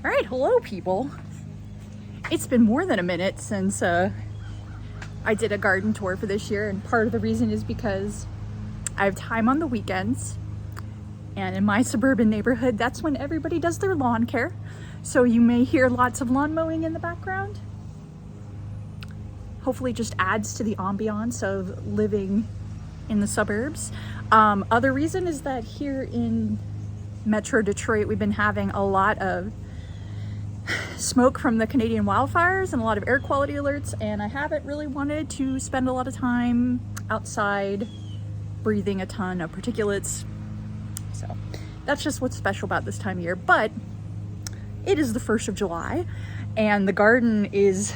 All right, hello people. It's been more than a minute since I did a garden tour for this year, and part of the reason is because I have time on the weekends, and in my suburban neighborhood, that's when everybody does their lawn care. So you may hear lots of lawn mowing in the background. Hopefully just adds to the ambiance of living in the suburbs. Other reason is that here in Metro Detroit, we've been having a lot of smoke from the Canadian wildfires and a lot of air quality alerts, and I haven't really wanted to spend a lot of time outside breathing a ton of particulates. So that's just what's special about this time of year. But it is the 1st of July and the garden is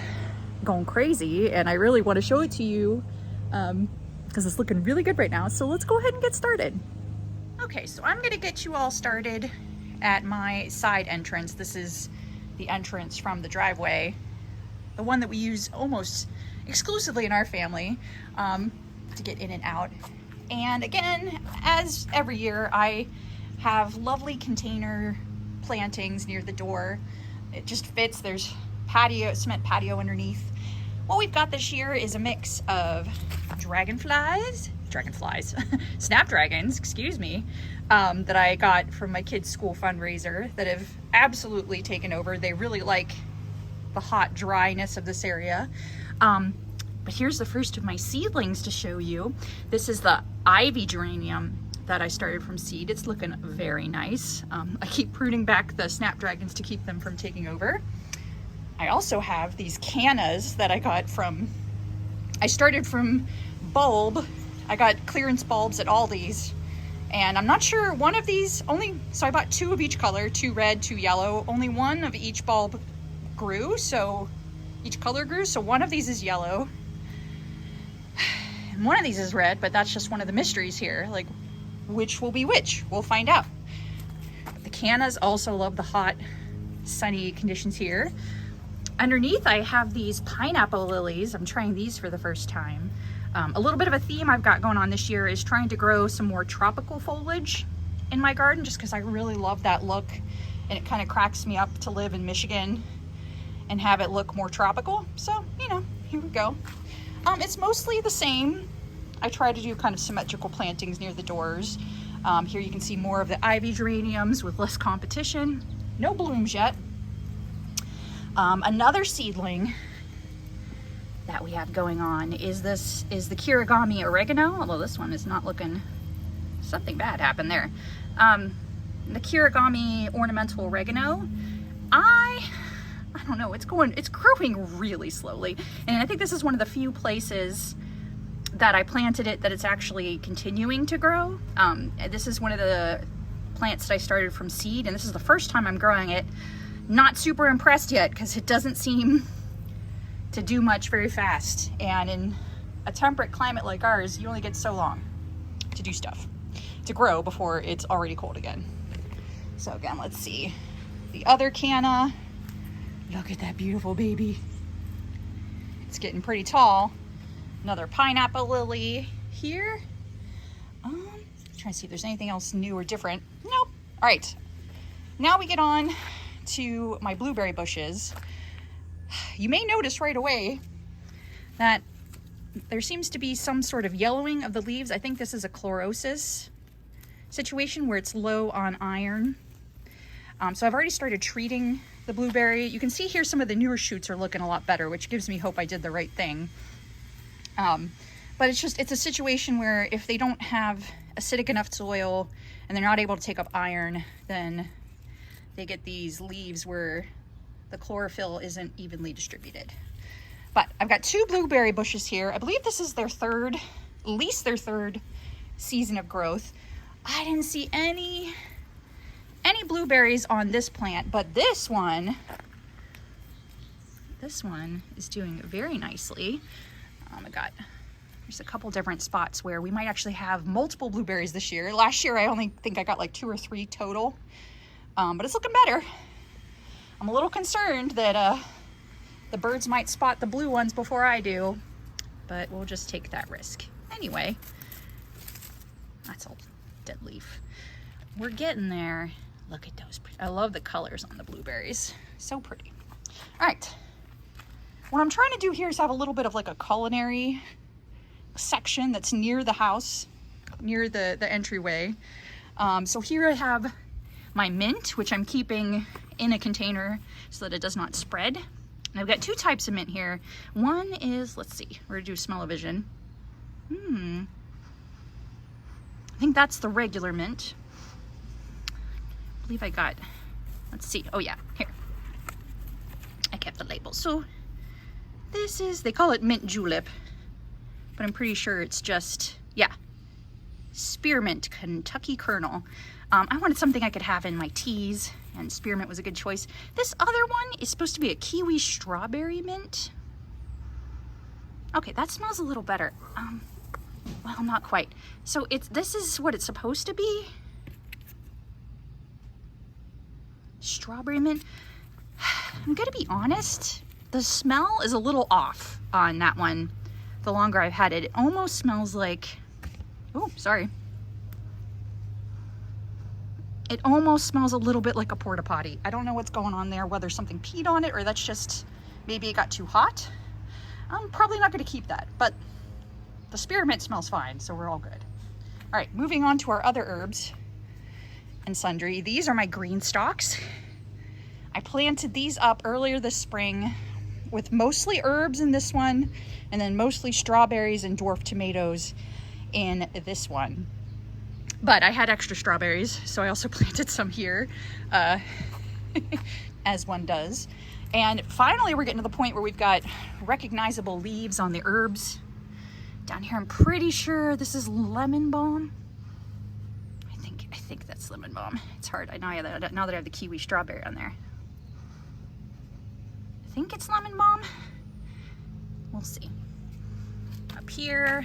going crazy, and I really want to show it to you because it's looking really good right now. So let's go ahead and get started. Okay, so I'm gonna get you all started at my side entrance. This is the entrance from the driveway, the one that we use almost exclusively in our family to get in and out. And again, as every year, I have lovely container plantings near the door. It just fits. There's patio, cement patio underneath. What we've got this year is a mix of snapdragons, excuse me, that I got from my kids' school fundraiser that have absolutely taken over. They really like the hot dryness of this area. But here's the first of my seedlings to show you. This is the ivy geranium that I started from seed. It's looking very nice. I keep pruning back the snapdragons to keep them from taking over. I also have these cannas that I got I started from bulb. I got clearance bulbs at Aldi's, and I'm not sure, one of these so I bought 2 of each color, 2 red, 2 yellow. Only one of each bulb grew, so each color grew. So one of these is yellow and one of these is red, but that's just one of the mysteries here. Like, which will be which? We'll find out. The cannas also love the hot, sunny conditions here. Underneath, I have these pineapple lilies. I'm trying these for the first time. A little bit of a theme I've got going on this year is trying to grow some more tropical foliage in my garden, just because I really love that look, and it kind of cracks me up to live in Michigan and have it look more tropical. So, you know, here we go. It's mostly the same. I try to do kind of symmetrical plantings near the doors. Here you can see more of the ivy geraniums with less competition. No blooms yet. Another seedling that we have going on is the Kirigami oregano, although this one is not looking, something bad happened there. The Kirigami ornamental oregano, I don't know, it's growing really slowly, and I think this is one of the few places that I planted it that it's actually continuing to grow. This is one of the plants that I started from seed, and this is the first time I'm growing it. Not super impressed yet because it doesn't seem to do much very fast, and in a temperate climate like ours, you only get so long to do stuff, to grow before it's already cold again. So again, let's see the other canna. Look at that beautiful baby. It's getting pretty tall. Another pineapple lily here. Trying to see if there's anything else new or different. Nope. All right, now we get on to my blueberry bushes. You may notice right away that there seems to be some sort of yellowing of the leaves. I think this is a chlorosis situation where it's low on iron. So I've already started treating the blueberry. You can see here some of the newer shoots are looking a lot better, which gives me hope I did the right thing. But it's a situation where if they don't have acidic enough soil and they're not able to take up iron, then they get these leaves where the chlorophyll isn't evenly distributed. But I've got 2 blueberry bushes here. I believe this is at least their third season of growth. I didn't see any blueberries on this plant, but this one is doing very nicely. There's a couple different spots where we might actually have multiple blueberries this year. Last year, I only think I got like 2 or 3 total, but it's looking better. I'm a little concerned that the birds might spot the blue ones before I do, but we'll just take that risk. Anyway, that's all dead leaf. We're getting there. Look at those. I love the colors on the blueberries. So pretty. All right. What I'm trying to do here is have a little bit of like a culinary section that's near the house, near the entryway. So here I have my mint, which I'm keeping in a container so that it does not spread. And I've got two types of mint here. One is, let's see, we're gonna do smell-o-vision. I think that's the regular mint. I believe I got, let's see, oh yeah, here. I kept the label. So this is, they call it mint julep, but I'm pretty sure it's just, yeah, spearmint Kentucky kernel. I wanted something I could have in my teas, and spearmint was a good choice. This other one is supposed to be a kiwi strawberry mint. Okay, that smells a little better. Well, not quite. So this is what it's supposed to be. Strawberry mint. I'm gonna be honest, the smell is a little off on that one. The longer I've had it, it almost smells like, oh, sorry. It almost smells a little bit like a porta potty. I don't know what's going on there, whether something peed on it or that's just, maybe it got too hot. I'm probably not gonna keep that, but the spearmint smells fine, so we're all good. All right, moving on to our other herbs and sundry. These are my green stalks. I planted these up earlier this spring with mostly herbs in this one, and then mostly strawberries and dwarf tomatoes in this one. But I had extra strawberries, so I also planted some here, as one does. And finally, we're getting to the point where we've got recognizable leaves on the herbs. Down here, I'm pretty sure this is lemon balm. I think that's lemon balm. It's hard. Now that I have the kiwi strawberry on there. I think it's lemon balm. We'll see. Up here,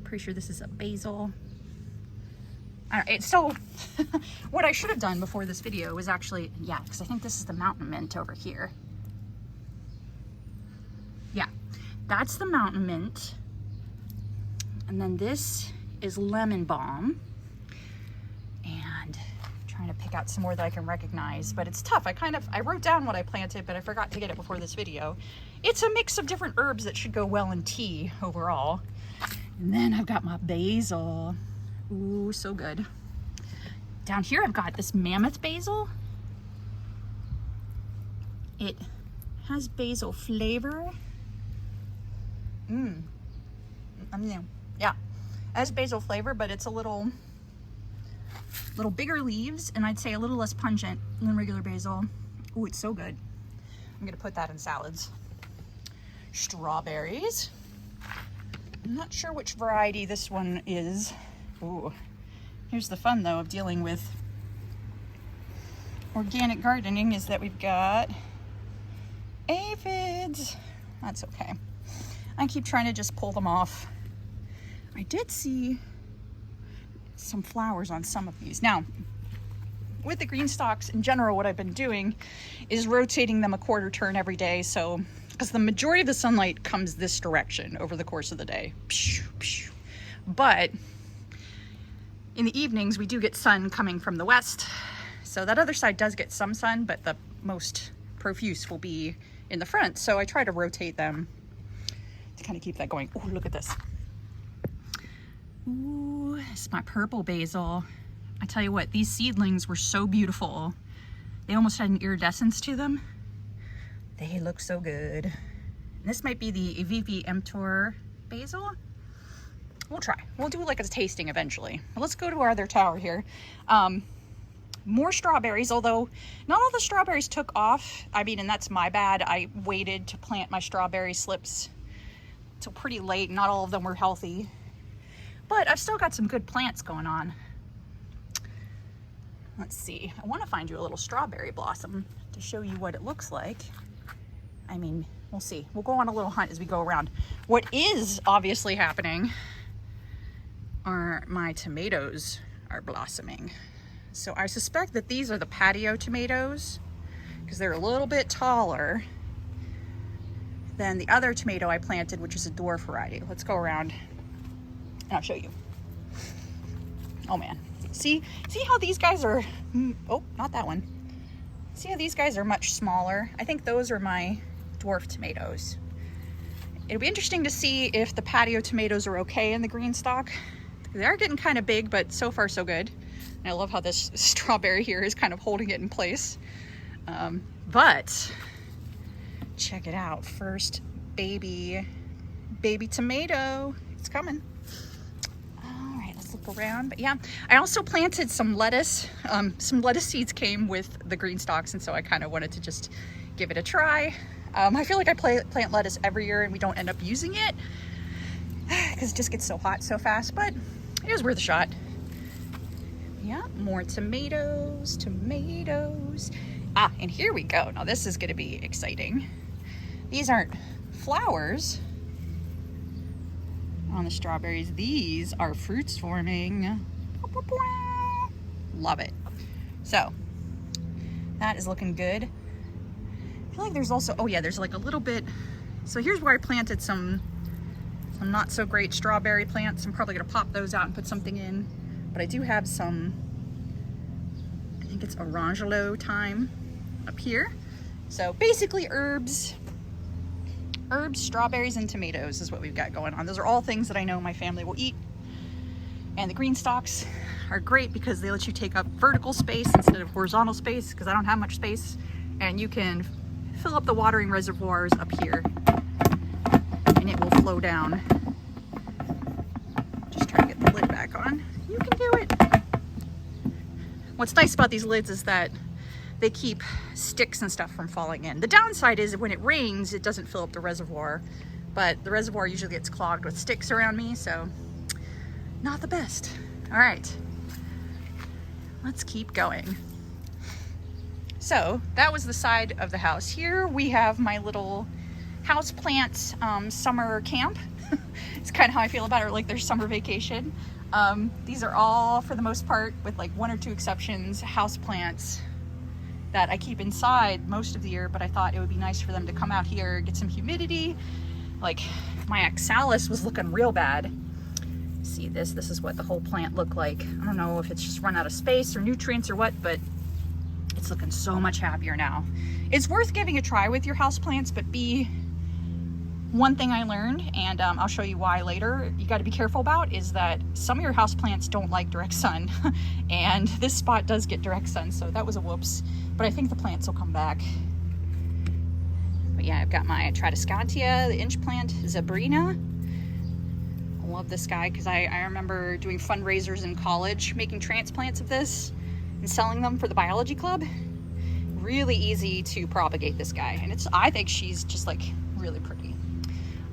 pretty sure this is a basil. All right, so what I should have done before this video was actually, yeah, because I think this is the mountain mint over here. Yeah, that's the mountain mint. And then this is lemon balm. And I'm trying to pick out some more that I can recognize, but it's tough. I wrote down what I planted, but I forgot to get it before this video. It's a mix of different herbs that should go well in tea overall. And then I've got my basil. Ooh, so good. Down here I've got this mammoth basil. It has basil flavor. Yeah, it has basil flavor, but it's a little bigger leaves, and I'd say a little less pungent than regular basil. Ooh, it's so good. I'm gonna put that in salads. Strawberries. I'm not sure which variety this one is. Ooh, here's the fun though of dealing with organic gardening, is that we've got aphids. That's okay. I keep trying to just pull them off. I did see some flowers on some of these. Now, with the green stalks in general, what I've been doing is rotating them a quarter turn every day. So, because the majority of the sunlight comes this direction over the course of the day. But in the evenings, we do get sun coming from the west. So that other side does get some sun, but the most profuse will be in the front. So I try to rotate them to kind of keep that going. Oh, look at this. Ooh, this is my purple basil. I tell you what, these seedlings were so beautiful. They almost had an iridescence to them. They look so good. And this might be the Avivi Emptor basil. We'll try. We'll do like a tasting eventually. Let's go to our other tower here. More strawberries, although not all the strawberries took off. I mean, and that's my bad. I waited to plant my strawberry slips till pretty late. Not all of them were healthy, but I've still got some good plants going on. Let's see. I want to find you a little strawberry blossom to show you what it looks like. I mean, we'll see. We'll go on a little hunt as we go around. What is obviously happening are my tomatoes are blossoming. So I suspect that these are the patio tomatoes because they're a little bit taller than the other tomato I planted, which is a dwarf variety. Let's go around and I'll show you. Oh man, See how these guys are, oh, not that one. See how these guys are much smaller? I think those are my dwarf tomatoes. It'll be interesting to see if the patio tomatoes are okay in the green stock. They are getting kind of big, but so far so good. And I love how this strawberry here is kind of holding it in place. But check it out. First baby tomato. It's coming. All right, let's look around. But yeah, I also planted some lettuce. Some lettuce seeds came with the green stalks, and so I kind of wanted to just give it a try. I feel like I plant lettuce every year and we don't end up using it because it just gets so hot so fast, but it was worth a shot. Yeah, more tomatoes. Ah, and here we go. Now this is going to be exciting. These aren't flowers on the strawberries. These are fruits forming. Love it. So that is looking good. I feel like there's also, oh yeah, there's like a little bit. So here's where I planted some not so great strawberry plants. I'm probably gonna pop those out and put something in. But I do have some, I think it's Orangelo thyme up here. So basically herbs, strawberries, and tomatoes is what we've got going on. Those are all things that I know my family will eat. And the green stalks are great because they let you take up vertical space instead of horizontal space, because I don't have much space. And you can fill up the watering reservoirs up here and it will flow down. Just try to get the lid back on. You can do it. What's nice about these lids is that they keep sticks and stuff from falling in. The downside is when it rains, it doesn't fill up the reservoir, but the reservoir usually gets clogged with sticks around me, so not the best. All right, let's keep going. So that was the side of the house. Here we have my little house plants summer camp. It's kind of how I feel about it, like their summer vacation. These are all, for the most part, with like one or two exceptions, house plants that I keep inside most of the year, but I thought it would be nice for them to come out here, get some humidity. Like my oxalis was looking real bad. See this is what the whole plant looked like. I don't know if it's just run out of space or nutrients or what, but it's looking so much happier now. It's worth giving a try with your houseplants, but one thing I learned, and I'll show you why later, you got to be careful about, is that some of your houseplants don't like direct sun, and this spot does get direct sun, so that was a whoops. But I think the plants will come back. But yeah, I've got my Tradescantia, the inch plant, Zabrina. I love this guy because I remember doing fundraisers in college, making transplants of this and selling them for the biology club. Really easy to propagate this guy, and I think she's just like really pretty.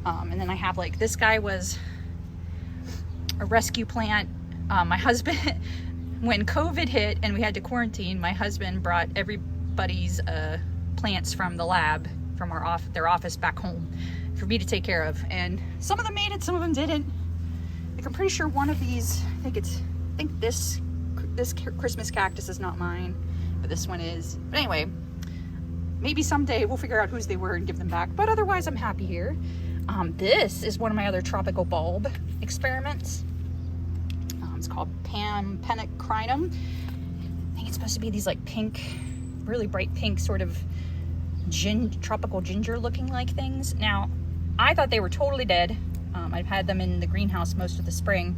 And then I have like, this guy was a rescue plant. My husband, when COVID hit and we had to quarantine, my husband brought everybody's plants from the lab, from their office back home for me to take care of. And some of them made it, some of them didn't. Like, I'm pretty sure one of these, I think this Christmas cactus is not mine, but this one is. But anyway, maybe someday we'll figure out whose they were and give them back. But otherwise, I'm happy here. This is one of my other tropical bulb experiments. It's called Penacrinum. I think it's supposed to be these like pink, really bright pink, sort of tropical ginger looking like things. Now, I thought they were totally dead. I've had them in the greenhouse most of the spring,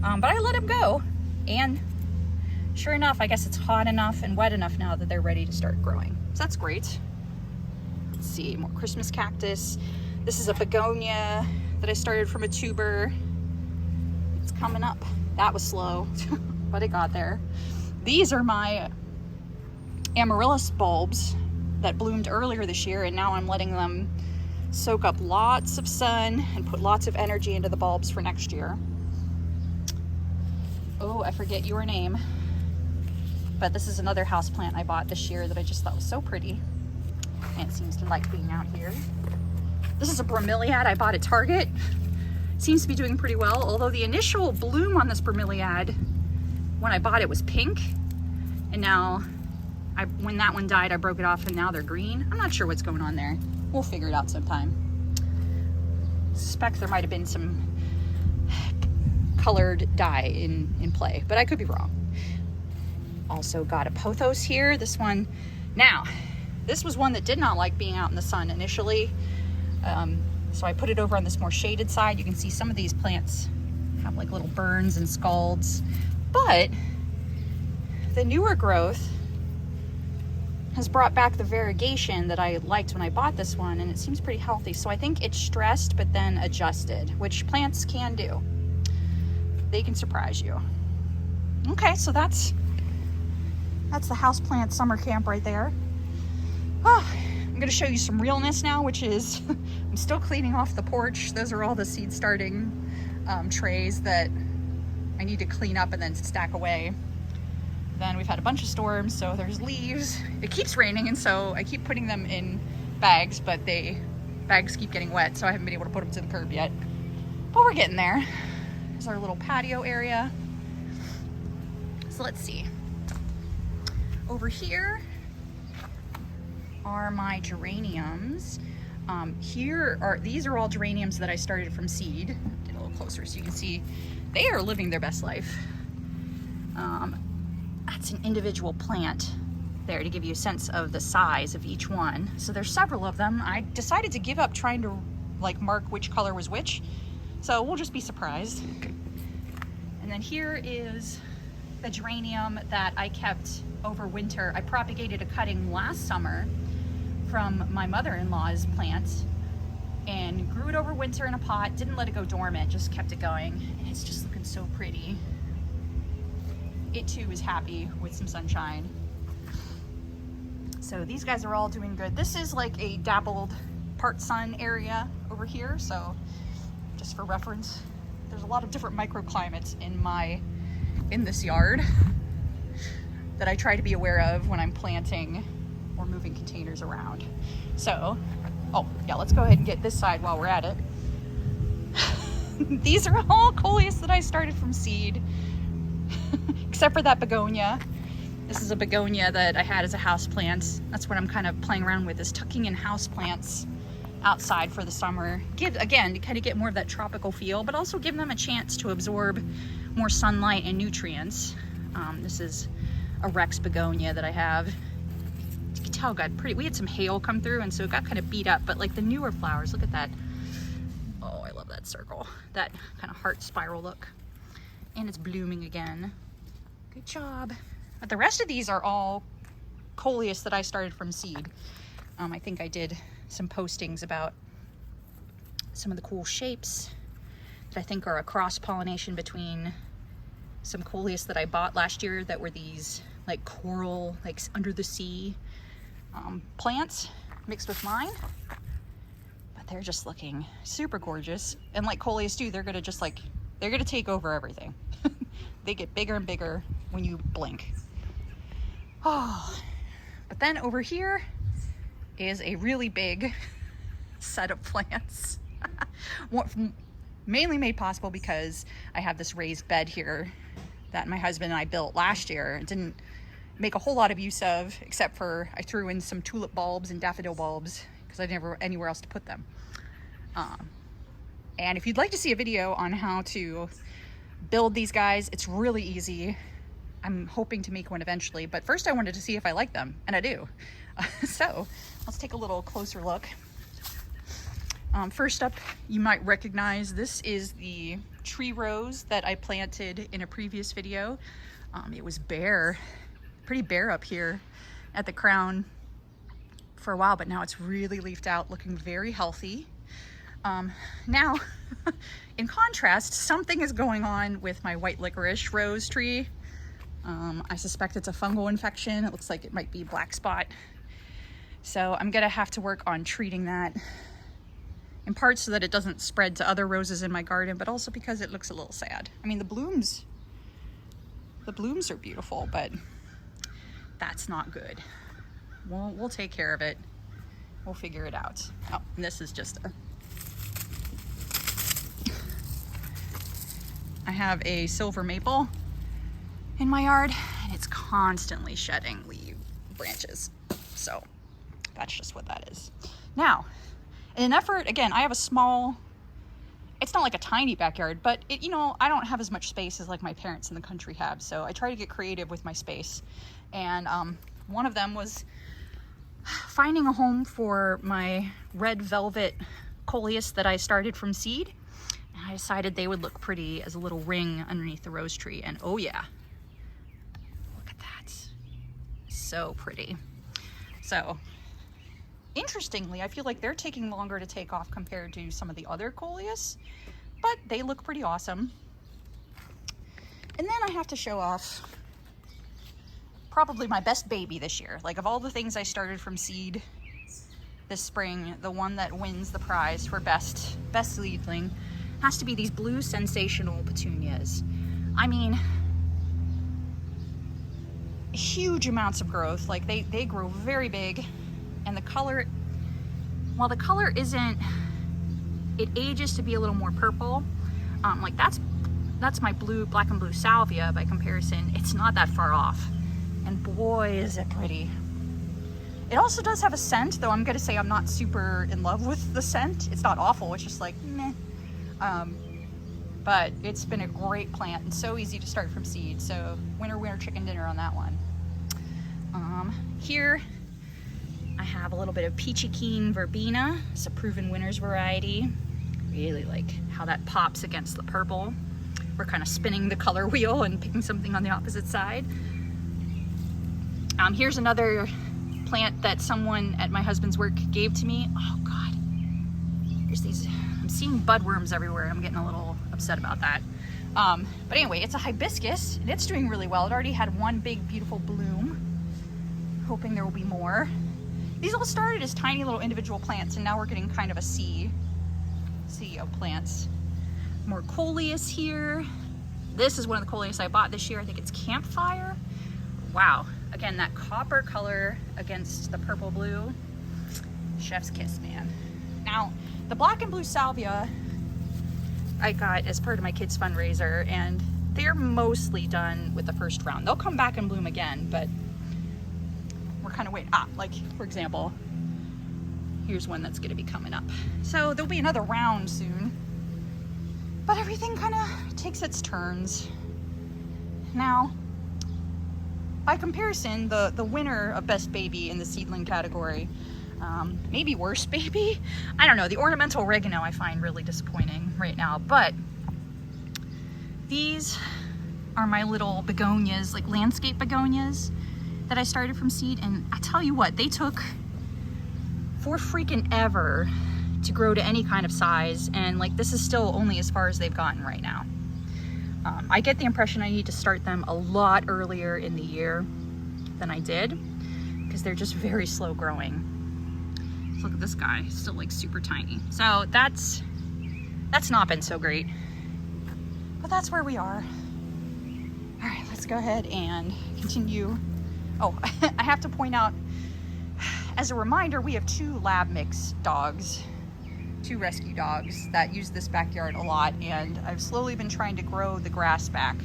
but I let them go. And sure enough, I guess it's hot enough and wet enough now that they're ready to start growing. So that's great. Let's see, more Christmas cactus. This is a begonia that I started from a tuber. It's coming up. That was slow, but it got there. These are my amaryllis bulbs that bloomed earlier this year, and now I'm letting them soak up lots of sun and put lots of energy into the bulbs for next year. Oh, I forget your name, but this is another houseplant I bought this year that I just thought was so pretty, and it seems to like being out here. This is a bromeliad I bought at Target. Seems to be doing pretty well, although the initial bloom on this bromeliad when I bought it was pink, and now when that one died, I broke it off and now they're green. I'm not sure what's going on there. We'll figure it out sometime. Suspect there might have been some colored dye in play, but I could be wrong. Also got a pothos here. This one, now, this was one that did not like being out in the sun initially. So I put it over on this more shaded side. You can see some of these plants have like little burns and scalds, but the newer growth has brought back the variegation that I liked when I bought this one, and it seems pretty healthy. So I think it's stressed but then adjusted, which plants can do. They can surprise you. Okay, so that's the houseplant summer camp right there. Oh, I'm gonna show you some realness now, which is I'm still cleaning off the porch. Those are all the seed starting trays that I need to clean up and then stack away. Then we've had a bunch of storms, so there's leaves. It keeps raining, and so I keep putting them in bags, but bags keep getting wet, so I haven't been able to put them to the curb yet. But we're getting there. There's our little patio area. So let's see. Over here are my geraniums. These are all geraniums that I started from seed. Get a little closer so you can see they are living their best life. That's an individual plant there to give you a sense of the size of each one. So there's several of them. I decided to give up trying to like mark which color was which, so we'll just be surprised. And then here is the geranium that I kept over winter. I propagated a cutting last summer from my mother-in-law's plant and grew it over winter in a pot. Didn't let it go dormant, just kept it going, and it's just looking so pretty. It too is happy with some sunshine. So these guys are all doing good. This is like a dappled part sun area over here, so just for reference, there's a lot of different microclimates in this yard that I try to be aware of when I'm planting or moving containers around. So, oh yeah, let's go ahead and get this side while we're at it. These are all coleus that I started from seed. Except for that begonia. This is a begonia that I had as a house plant. That's what I'm kind of playing around with, is tucking in house plants outside for the summer. Again, to kind of get more of that tropical feel, but also give them a chance to absorb more sunlight and nutrients. This is a Rex begonia that I have. You can tell it got pretty, we had some hail come through, and so it got kind of beat up, but like the newer flowers, look at that. Oh, I love that circle. That kind of heart spiral look. And it's blooming again. Good job. But the rest of these are all coleus that I started from seed. I think I did some postings about some of the cool shapes that I think are a cross-pollination between some coleus that I bought last year that were these like coral, like under the sea plants mixed with mine. But they're just looking super gorgeous. And like coleus do, they're gonna take over everything. They get bigger and bigger when you blink. Oh, but then over here is a really big set of plants. Mainly made possible because I have this raised bed here that my husband and I built last year. It didn't make a whole lot of use of, except for I threw in some tulip bulbs and daffodil bulbs because I didn't have anywhere else to put them. And if you'd like to see a video on how to build these guys, it's really easy. I'm hoping to make one eventually, but first I wanted to see if I like them, and I do. So let's take a little closer look. First up, you might recognize this is the tree rose that I planted in a previous video. It was bare, pretty bare up here at the crown for a while, but now it's really leafed out, looking very healthy. Now, in contrast, something is going on with my white licorice rose tree. I suspect it's a fungal infection. It looks like it might be black spot. So I'm gonna have to work on treating that, in part so that it doesn't spread to other roses in my garden, but also because it looks a little sad. I mean, the blooms are beautiful, but that's not good. We'll take care of it. We'll figure it out. Oh, and this is just I have a silver maple in my yard, and it's constantly shedding branches. So that's just what that is. Now, in an effort, again, I have a small it's not like a tiny backyard, but it, you know, I don't have as much space as like my parents in the country have. So I try to get creative with my space. And one of them was finding a home for my red velvet coleus that I started from seed. And I decided they would look pretty as a little ring underneath the rose tree. And oh yeah, look at that. So pretty. So interestingly, I feel like they're taking longer to take off compared to some of the other coleus, but they look pretty awesome. And then I have to show off probably my best baby this year. Like, of all the things I started from seed this spring, the one that wins the prize for best seedling has to be these blue sensational petunias. I mean, huge amounts of growth. Like, they grow very big, and the color, while the color isn't, it ages to be a little more purple. Like that's my black and blue salvia by comparison. It's not that far off. And boy, is it pretty. It also does have a scent, though I'm gonna say I'm not super in love with the scent. It's not awful, it's just like, meh. But it's been a great plant and so easy to start from seed. So winner chicken dinner on that one. Here I have a little bit of Peachy Keen Verbena. It's a proven winner's variety. Really like how that pops against the purple. We're kind of spinning the color wheel and picking something on the opposite side. Here's another plant that someone at my husband's work gave to me. Oh God, there's these, I'm seeing budworms everywhere and I'm getting a little upset about that. But anyway, it's a hibiscus and it's doing really well. It already had one big beautiful bloom. Hoping there will be more. These all started as tiny little individual plants and now we're getting kind of a sea of plants. More coleus here. This is one of the coleus I bought this year. I think it's Campfire. Wow. Again, that copper color against the purple blue. Chef's kiss, man. Now, the black and blue salvia I got as part of my kids' fundraiser, and they're mostly done with the first round. They'll come back and bloom again, but we're kind of waiting. Like, for example, here's one that's going to be coming up. So there'll be another round soon, but everything kind of takes its turns. Now, by comparison, the winner of best baby in the seedling category, maybe worst baby, I don't know, the ornamental oregano I find really disappointing right now, but these are my little begonias, like landscape begonias that I started from seed, and I tell you what, they took for freaking ever to grow to any kind of size, and like this is still only as far as they've gotten right now. I get the impression I need to start them a lot earlier in the year than I did because they're just very slow growing. So look at this guy, still like super tiny. So that's not been so great, but that's where we are. All right, let's go ahead and continue. Oh, I have to point out, as a reminder, we have 2 lab mix dogs, 2 rescue dogs that use this backyard a lot, and I've slowly been trying to grow the grass back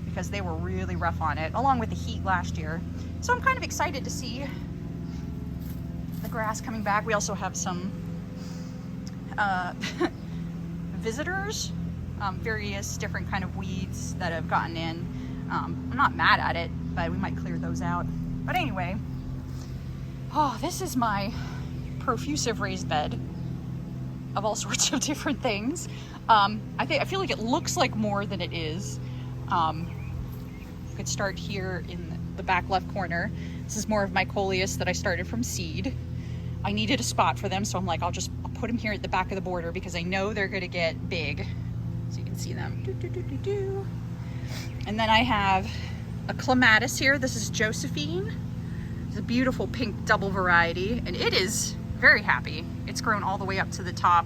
because they were really rough on it, along with the heat last year. So I'm kind of excited to see the grass coming back. We also have some visitors, various different kind of weeds that have gotten in. I'm not mad at it, but we might clear those out. But anyway, oh, this is my profusive raised bed of all sorts of different things. I feel like it looks like more than it is. Could start here in the back left corner. This is more of my coleus that I started from seed. I needed a spot for them, so I'm like, I'll put them here at the back of the border because I know they're gonna get big. So you can see them. And then I have a clematis here. This is Josephine. It's a beautiful pink double variety, and it is very happy. It's grown all the way up to the top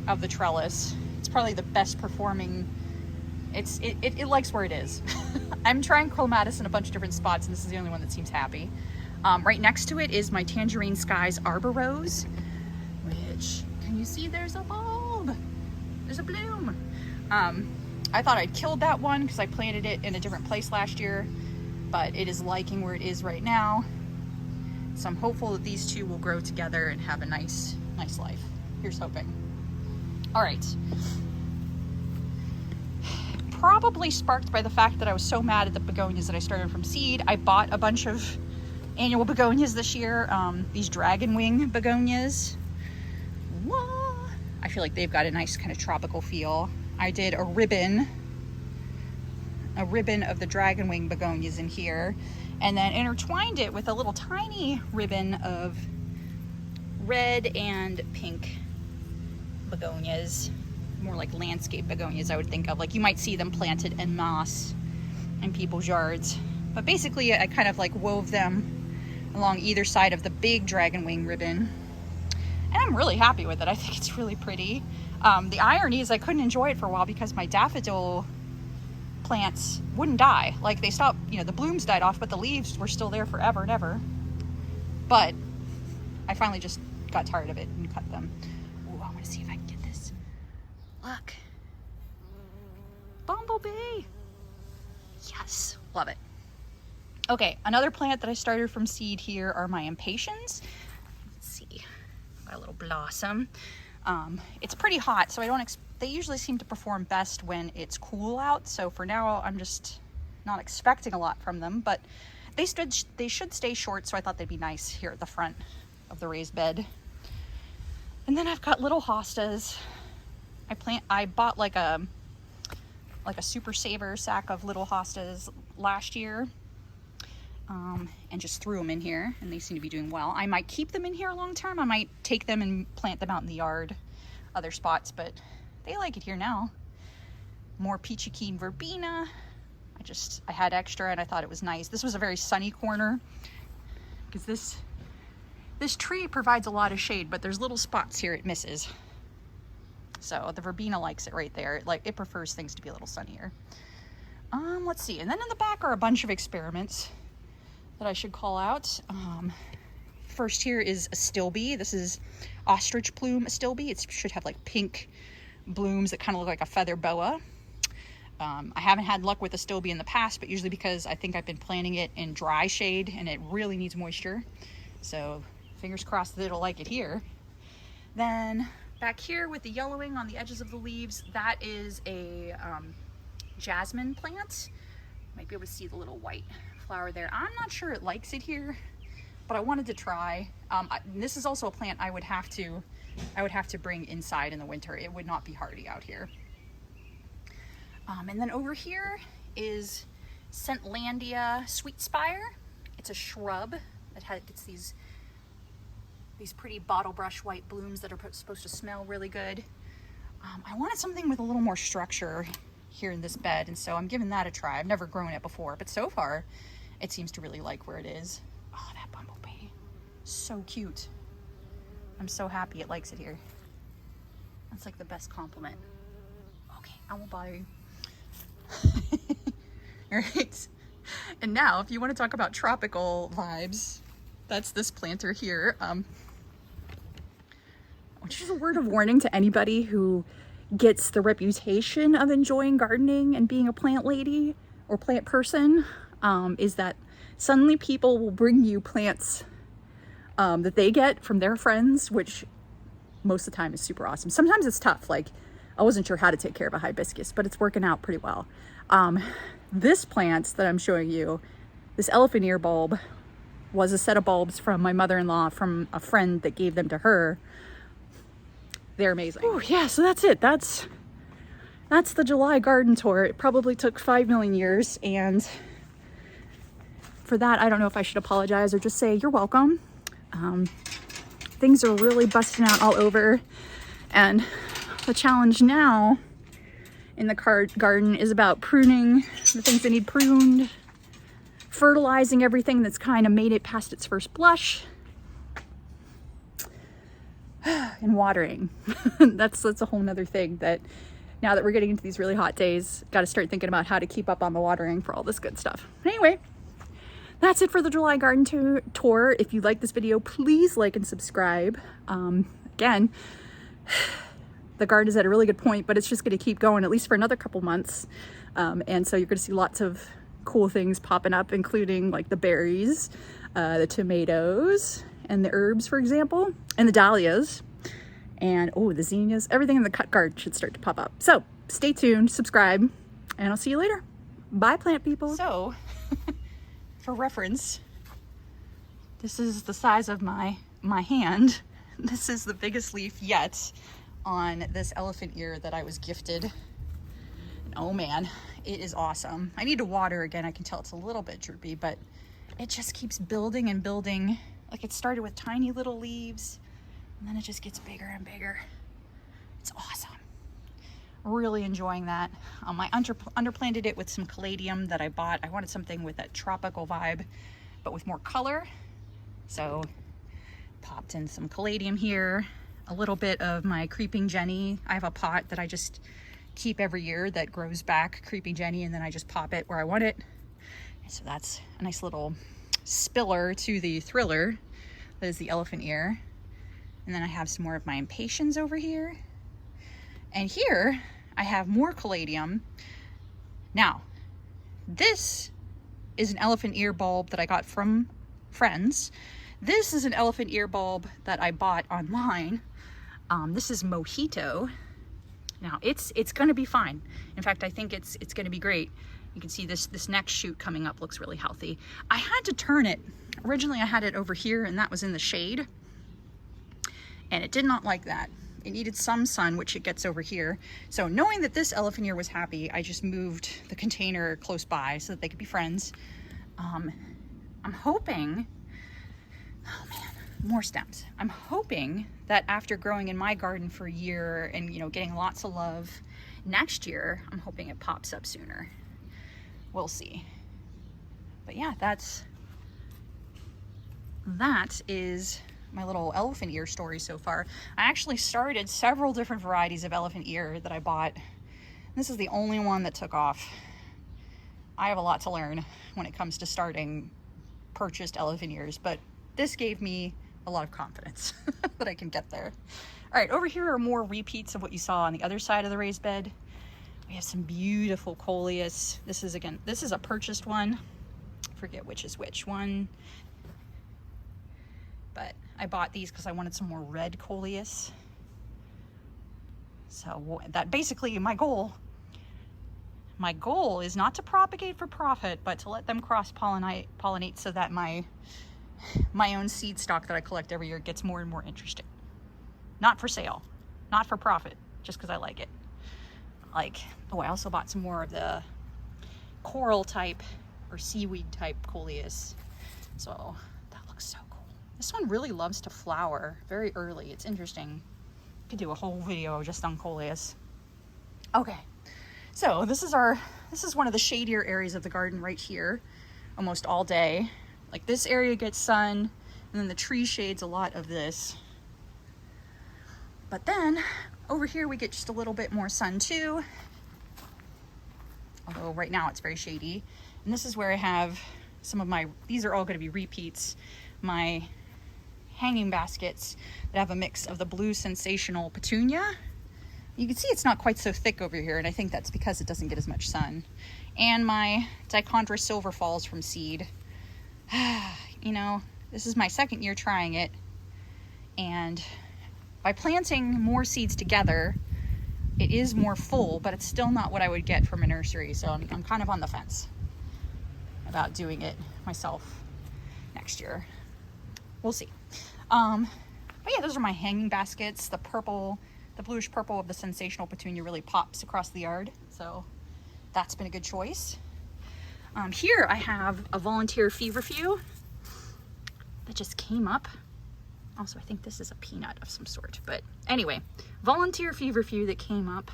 of the trellis. It's probably the best performing. It likes where it is. I'm trying clematis in a bunch of different spots, and this is the only one that seems happy. Right next to it is my Tangerine Skies Arbor Rose, which, can you see there's a bulb? There's a bloom. I thought I'd killed that one because I planted it in a different place last year, but it is liking where it is right now. So I'm hopeful that these 2 will grow together and have a nice life. Here's hoping. All right. Probably sparked by the fact that I was so mad at the begonias that I started from seed. I bought a bunch of annual begonias this year. These dragon wing begonias. Whoa. I feel like they've got a nice kind of tropical feel. I did a ribbon of the dragon wing begonias in here, and then intertwined it with a little tiny ribbon of red and pink begonias. More like landscape begonias, I would think of. Like you might see them planted en masse in people's yards. But basically I kind of like wove them along either side of the big dragon wing ribbon. And I'm really happy with it. I think it's really pretty. The irony is I couldn't enjoy it for a while because my daffodil plants wouldn't die. Like they stopped, you know, the blooms died off, but the leaves were still there forever and ever. But I finally just got tired of it and cut them. Ooh, I want to see if I can get this. Look. Bumblebee. Yes, love it. Okay, another plant that I started from seed here are my impatiens. Let's see, got a little blossom. It's pretty hot, so I don't they usually seem to perform best when it's cool out. So for now, I'm just not expecting a lot from them, but they should stay short, so I thought they'd be nice here at the front of the raised bed. And then I've got little hostas. I bought like a super saver sack of little hostas last year, and just threw them in here, and they seem to be doing well. I might keep them in here long term. I might take them and plant them out in the yard, other spots, but they like it here now. More peachy keen verbena. I had extra and I thought it was nice. This was a very sunny corner because this tree provides a lot of shade, but there's little spots here it misses. So the verbena likes it right there. It prefers things to be a little sunnier. Let's see. And then in the back are a bunch of experiments that I should call out. First here is astilbe. This is ostrich plume astilbe. It should have like pink blooms that kind of look like a feather boa. I haven't had luck with astilbe in the past, but usually because I think I've been planting it in dry shade and it really needs moisture. So fingers crossed that it'll like it here. Then back here with the yellowing on the edges of the leaves, that is a jasmine plant. Might be able to see the little white flower there. I'm not sure it likes it here, but I wanted to try. This is also a plant I would have to bring inside in the winter. It would not be hardy out here. And then over here is Scentlandia sweetspire. It's a shrub that gets these pretty bottle brush white blooms that are supposed to smell really good. I wanted something with a little more structure here in this bed, and so I'm giving that a try. I've never grown it before, but so far it seems to really like where it is. Oh, that bumblebee, so cute. I'm so happy it likes it here. That's like the best compliment. Okay, I won't bother you. All right, and now if you want to talk about tropical vibes, that's this planter here. Which is a word of warning to anybody who gets the reputation of enjoying gardening and being a plant lady or plant person, is that suddenly people will bring you plants that they get from their friends, which most of the time is super awesome. Sometimes it's tough. Like, I wasn't sure how to take care of a hibiscus, but it's working out pretty well. This plant that I'm showing you, this elephant ear bulb, was a set of bulbs from my mother-in-law from a friend that gave them to her. They're amazing. Ooh, yeah, so that's it. That's the July garden tour. It probably took 5 million years, and for that, I don't know if I should apologize or just say you're welcome. Things are really busting out all over, and the challenge now in the garden is about pruning the things that need pruned, fertilizing everything that's kind of made it past its first blush, and watering. That's a whole nother thing that now that we're getting into these really hot days, got to start thinking about how to keep up on the watering for all this good stuff. Anyway, that's it for the July garden tour. If you like this video, please like and subscribe. Again, the garden is at a really good point, but it's just going to keep going at least for another couple months. And so you're going to see lots of cool things popping up, including like the berries, the tomatoes, and the herbs, for example, and the dahlias. And oh, the zinnias, everything in the cut guard should start to pop up. So stay tuned, subscribe, and I'll see you later. Bye, plant people. So, for reference, this is the size of my hand. This is the biggest leaf yet on this elephant ear that I was gifted. Oh man, it is awesome. I need to water again. I can tell it's a little bit droopy, but it just keeps building and building. Like, it started with tiny little leaves, and then it just gets bigger and bigger. It's awesome. Really enjoying that. I underplanted it with some caladium that I bought. I wanted something with that tropical vibe, but with more color. So popped in some caladium here, a little bit of my creeping Jenny. I have a pot that I just keep every year that grows back creeping Jenny, and then I just pop it where I want it. And so that's a nice little spiller to the thriller that is the elephant ear. And then I have some more of my impatiens over here. And here I have more caladium. Now, this is an elephant ear bulb that I got from friends. This is an elephant ear bulb that I bought online. This is Mojito. Now it's gonna be fine. In fact, I think it's gonna be great. You can see this next shoot coming up looks really healthy. I had to turn it. Originally I had it over here, and that was in the shade, and it did not like that. It needed some sun, which it gets over here. So knowing that this elephant ear was happy, I just moved the container close by so that they could be friends. I'm hoping, oh man, more stems. I'm hoping that after growing in my garden for a year and, you know, getting lots of love, next year, I'm hoping it pops up sooner. We'll see. But yeah, that is my little elephant ear story so far. I actually started several different varieties of elephant ear that I bought. This is the only one that took off. I have a lot to learn when it comes to starting purchased elephant ears, but this gave me a lot of confidence that I can get there. All right, over here are more repeats of what you saw on the other side of the raised bed. We have some beautiful coleus. This is a purchased one. I forget which is which one, but I bought these because I wanted some more red coleus. So that basically my goal is not to propagate for profit, but to let them cross-pollinate so that my own seed stock that I collect every year gets more and more interesting. Not for sale, not for profit, just because I like it. Like, oh, I also bought some more of the coral type or seaweed type coleus. So that looks so cool. This one really loves to flower very early. It's interesting. Could do a whole video just on coleus. Okay, so this is one of the shadier areas of the garden right here, almost all day. Like, this area gets sun, and then the tree shades a lot of this. But then over here we get just a little bit more sun too, although right now it's very shady. And this is where I have some of my, these are all going to be repeats, my hanging baskets that have a mix of the blue sensational petunia. You can see it's not quite so thick over here, and I think that's because it doesn't get as much sun. And my dichondra silver falls from seed. You know, this is my second year trying it, and by planting more seeds together, it is more full, but it's still not what I would get from a nursery. So I'm kind of on the fence about doing it myself next year. We'll see. But yeah, those are my hanging baskets. The purple, the bluish purple of the sensational petunia really pops across the yard, so that's been a good choice. Here I have a volunteer feverfew that just came up. Also, I think this is a peanut of some sort, but anyway, volunteer feverfew that came up,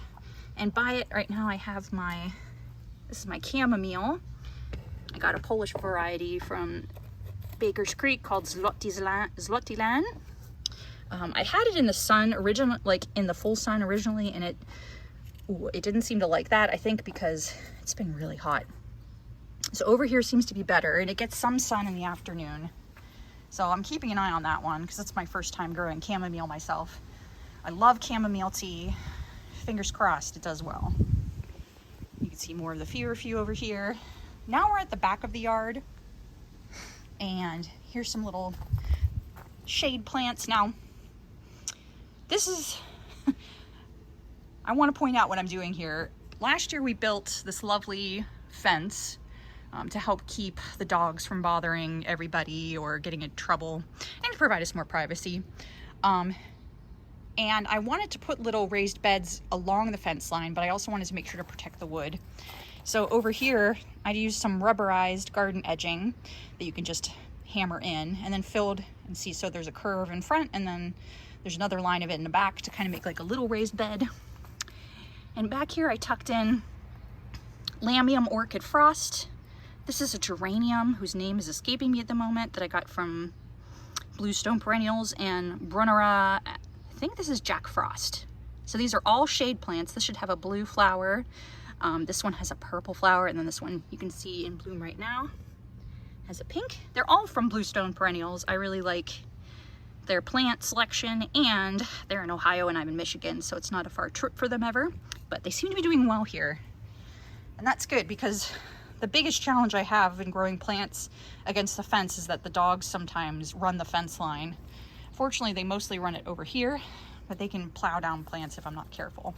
and by it right now I have this is my chamomile. I got a Polish variety from Baker's Creek called Zlotilan. I had it in the sun like in the full sun originally, and it didn't seem to like that, I think because it's been really hot. So over here seems to be better, and it gets some sun in the afternoon. So I'm keeping an eye on that one because it's my first time growing chamomile myself. I love chamomile tea. Fingers crossed it does well. You can see more of the feverfew over here. Now we're at the back of the yard, and here's some little shade plants. Now, this is, I want to point out what I'm doing here. Last year we built this lovely fence to help keep the dogs from bothering everybody or getting in trouble and to provide us more privacy. And I wanted to put little raised beds along the fence line, but I also wanted to make sure to protect the wood. So over here, I used some rubberized garden edging that you can just hammer in and then filled and see, so there's a curve in front and then there's another line of it in the back to kind of make like a little raised bed. And back here I tucked in Lamium Orchid Frost. This is a geranium whose name is escaping me at the moment that I got from Bluestone Perennials, and Brunnera, I think this is Jack Frost. So these are all shade plants. This should have a blue flower. This one has a purple flower, and then this one you can see in bloom right now has a pink. They're all from Bluestone Perennials. I really like their plant selection, and they're in Ohio and I'm in Michigan, so it's not a far trip for them ever, but they seem to be doing well here. And that's good, because the biggest challenge I have in growing plants against the fence is that the dogs sometimes run the fence line. Fortunately, they mostly run it over here, but they can plow down plants if I'm not careful.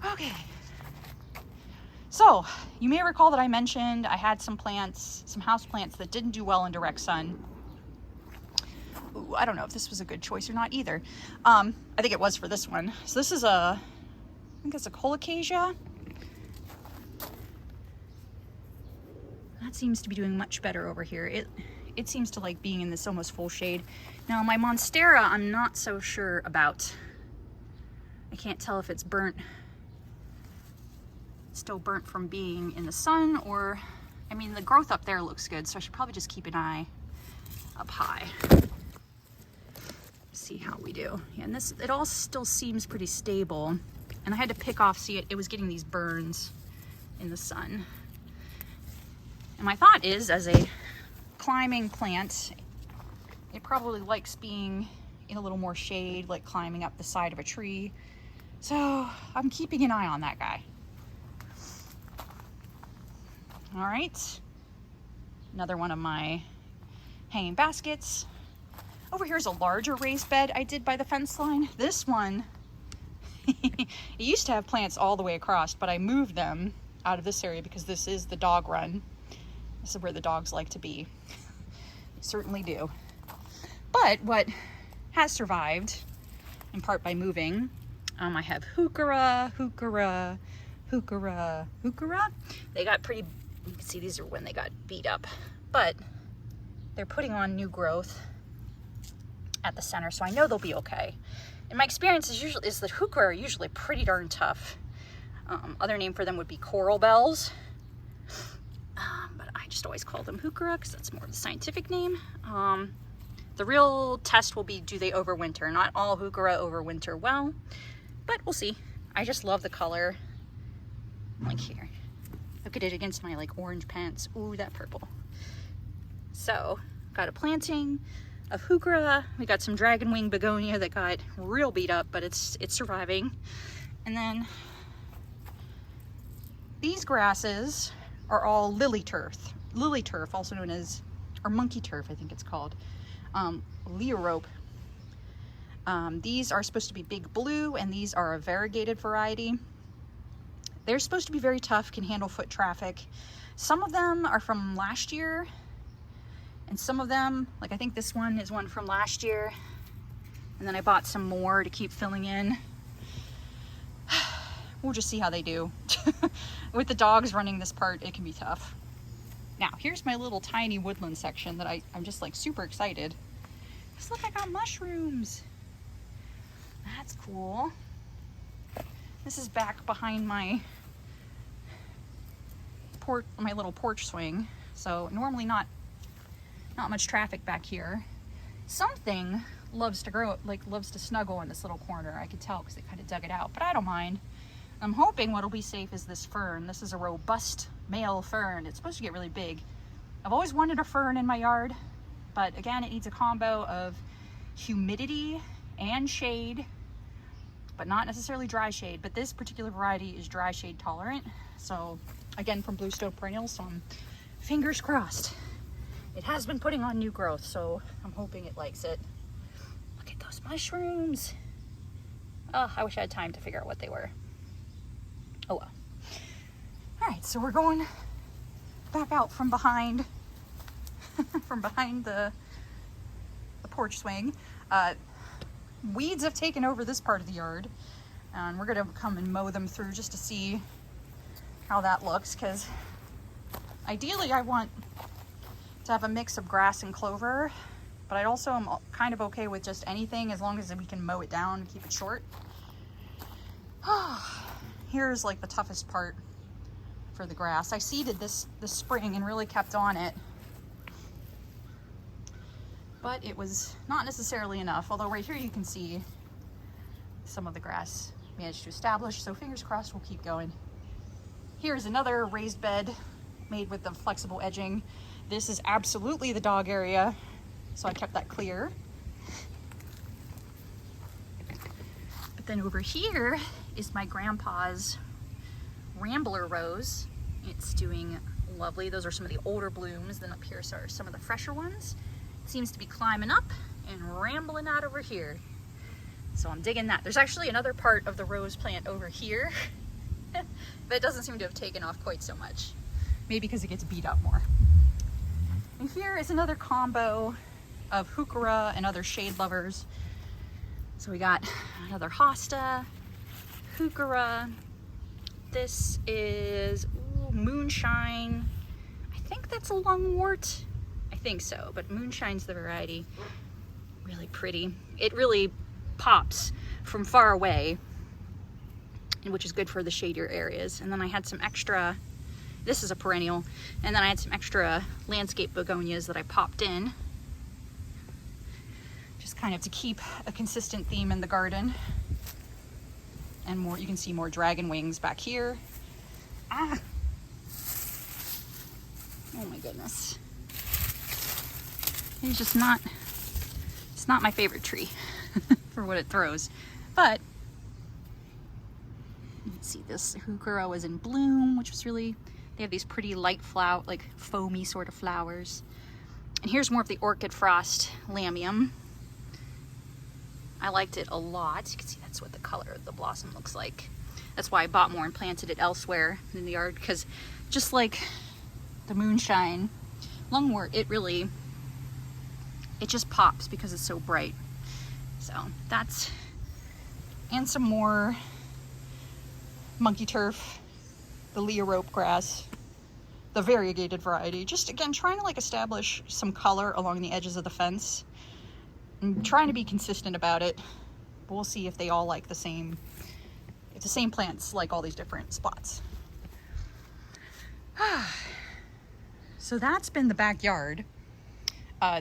Okay. So, you may recall that I mentioned I had some plants, some house plants that didn't do well in direct sun. Ooh, I don't know if this was a good choice or not either. I think it was for this one. So this is I think it's a colocasia. That seems to be doing much better over here. It seems to like being in this almost full shade. Now my Monstera, I'm not so sure about. I can't tell if it's burnt, still burnt from being in the sun, or, I mean, the growth up there looks good, so I should probably just keep an eye up high. See how we do. Yeah, and it all still seems pretty stable. And I had to pick off, see it was getting these burns in the sun. And my thought is, as a climbing plant, it probably likes being in a little more shade, like climbing up the side of a tree. So I'm keeping an eye on that guy. All right, another one of my hanging baskets. Over here is a larger raised bed I did by the fence line. This one, it used to have plants all the way across, but I moved them out of this area because this is the dog run. This is where the dogs like to be. They certainly do. But what has survived, in part by moving, I have heuchera. They got pretty, you can see these are when they got beat up, but they're putting on new growth at the center, so I know they'll be okay. And my experience is that heuchera are usually pretty darn tough. Other name for them would be coral bells, but I just always call them heuchera because that's more of the scientific name. The real test will be, do they overwinter? Not all heuchera overwinter well, but we'll see. I just love the color. Like here, look at it against my like orange pants. Ooh, that purple. So got a planting of heuchera. We got some dragon wing begonia that got real beat up, but it's surviving. And then these grasses are all lily turf, also known as, or monkey turf, I think it's called, leorope. These are supposed to be big blue, and these are a variegated variety. They're supposed to be very tough, can handle foot traffic. Some of them are from last year, and some of them, like I think this one is one from last year, and then I bought some more to keep filling in. We'll just see how they do. With the dogs running this part, it can be tough. Now, here's my little tiny woodland section that I'm just like super excited. Just look, I got mushrooms. That's cool. This is back behind my little porch swing. So normally not much traffic back here. Something loves to grow, like loves to snuggle in this little corner. I could tell because they kind of dug it out, but I don't mind. I'm hoping what'll be safe is this fern. This is a robust male fern. It's supposed to get really big. I've always wanted a fern in my yard, but again, it needs a combo of humidity and shade, but not necessarily dry shade. But this particular variety is dry shade tolerant. So again, from Bluestone Perennials, so I'm fingers crossed. It has been putting on new growth, so I'm hoping it likes it. Look at those mushrooms. Oh, I wish I had time to figure out what they were. Oh well. All right, so we're going back out from behind from behind the porch swing. Weeds have taken over this part of the yard, and we're gonna come and mow them through just to see how that looks, because ideally I want to have a mix of grass and clover, but I also am kind of okay with just anything as long as we can mow it down and keep it short. Here's like the toughest part for the grass. I seeded this spring and really kept on it, but it was not necessarily enough, although right here you can see some of the grass managed to establish, so fingers crossed we'll keep going. Here's another raised bed made with the flexible edging. This is absolutely the dog area, so I kept that clear. But then over here is my grandpa's Rambler Rose. It's doing lovely. Those are some of the older blooms. Then up here are some of the fresher ones. It seems to be climbing up and rambling out over here. So I'm digging that. There's actually another part of the rose plant over here, but it doesn't seem to have taken off quite so much. Maybe because it gets beat up more. And here is another combo of heuchera and other shade lovers. So we got another hosta, heuchera. This is moonshine. I think that's a lungwort. I think so, but moonshine's the variety. Really pretty. It really pops from far away, which is good for the shadier areas. And then I had some extra, this is a perennial, and then I had some extra landscape begonias that I popped in, just kind of to keep a consistent theme in the garden. And more, you can see more dragon wings back here. Ah! Oh my goodness. It's just not, it's not my favorite tree for what it throws. But, you can see this heuchera was in bloom, which was really, they have these pretty light flower, like foamy sort of flowers. And here's more of the orchid frost lamium. I liked it a lot. You can see that's what the color of the blossom looks like. That's why I bought more and planted it elsewhere in the yard, because just like the moonshine lungwort, it just pops because it's so bright. So that's, and some more monkey turf, the Leorope grass, the variegated variety. Just again, trying to like establish some color along the edges of the fence. I'm trying to be consistent about it, but we'll see if they all like the same, if the same plants like all these different spots. So that's been the backyard.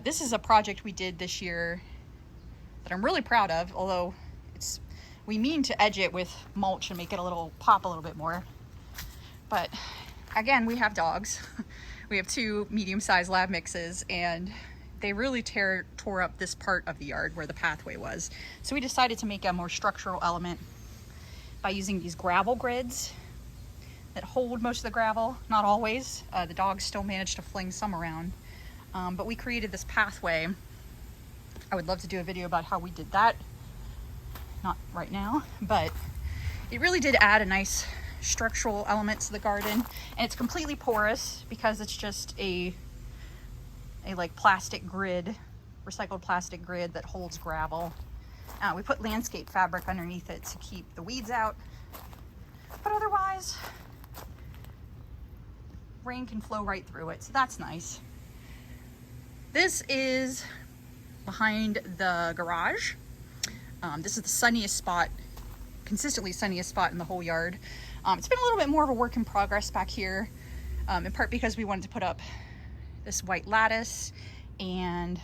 This is a project we did this year that I'm really proud of, although we mean to edge it with mulch and make it pop a little bit more. But again, we have dogs. We have 2 medium-sized lab mixes, and they really tore up this part of the yard where the pathway was. So we decided to make a more structural element by using these gravel grids that hold most of the gravel. Not always. The dogs still manage to fling some around. But we created this pathway. I would love to do a video about how we did that. Not right now, but it really did add a nice structural element to the garden. And it's completely porous because it's just a like plastic grid, recycled plastic grid that holds gravel. We put landscape fabric underneath it to keep the weeds out, but otherwise rain can flow right through it, so that's nice. This is behind the garage. This is the sunniest spot, consistently sunniest spot in the whole yard. It's been a little bit more of a work in progress back here, in part because we wanted to put up this white lattice and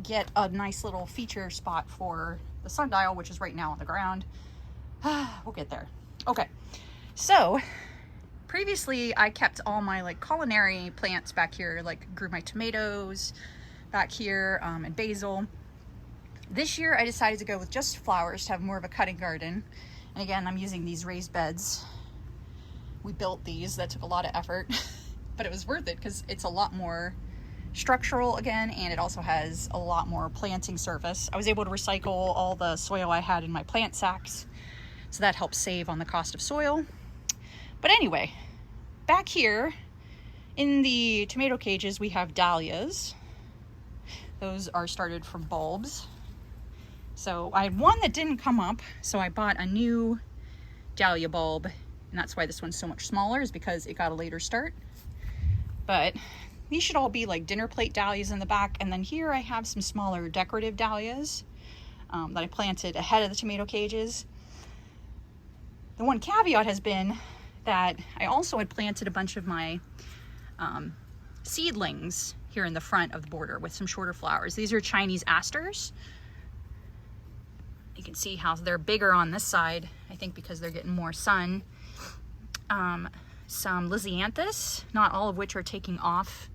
get a nice little feature spot for the sundial, which is right now on the ground. We'll get there. Okay, so previously I kept all my like culinary plants back here, like grew my tomatoes back here and basil. This year I decided to go with just flowers to have more of a cutting garden. And again, I'm using these raised beds. We built these, that took a lot of effort, but it was worth it because it's a lot more structural again, and it also has a lot more planting surface. I was able to recycle all the soil I had in my plant sacks, so that helps save on the cost of soil. But anyway, back here in the tomato cages we have dahlias. Those are started from bulbs. So I had one that didn't come up, so I bought a new dahlia bulb, and that's why this one's so much smaller, is because it got a later start. But these should all be like dinner plate dahlias in the back. And then here I have some smaller decorative dahlias that I planted ahead of the tomato cages. The one caveat has been that I also had planted a bunch of my seedlings here in the front of the border with some shorter flowers. These are Chinese asters. You can see how they're bigger on this side, I think because they're getting more sun. Some Lisianthus, not all of which are taking off.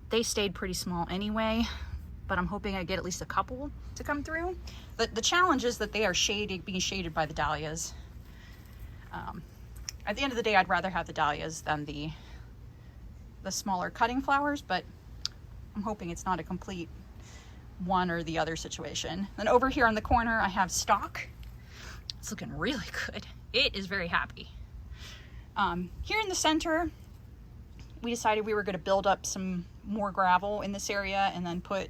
They stayed pretty small anyway, but I'm hoping I get at least a couple to come through. The challenge is that they are being shaded by the dahlias. At the end of the day, I'd rather have the dahlias than the smaller cutting flowers, but I'm hoping it's not a complete one or the other situation. Then over here on the corner, I have stock. It's looking really good. It is very happy. Here in the center, we decided we were going to build up some more gravel in this area and then put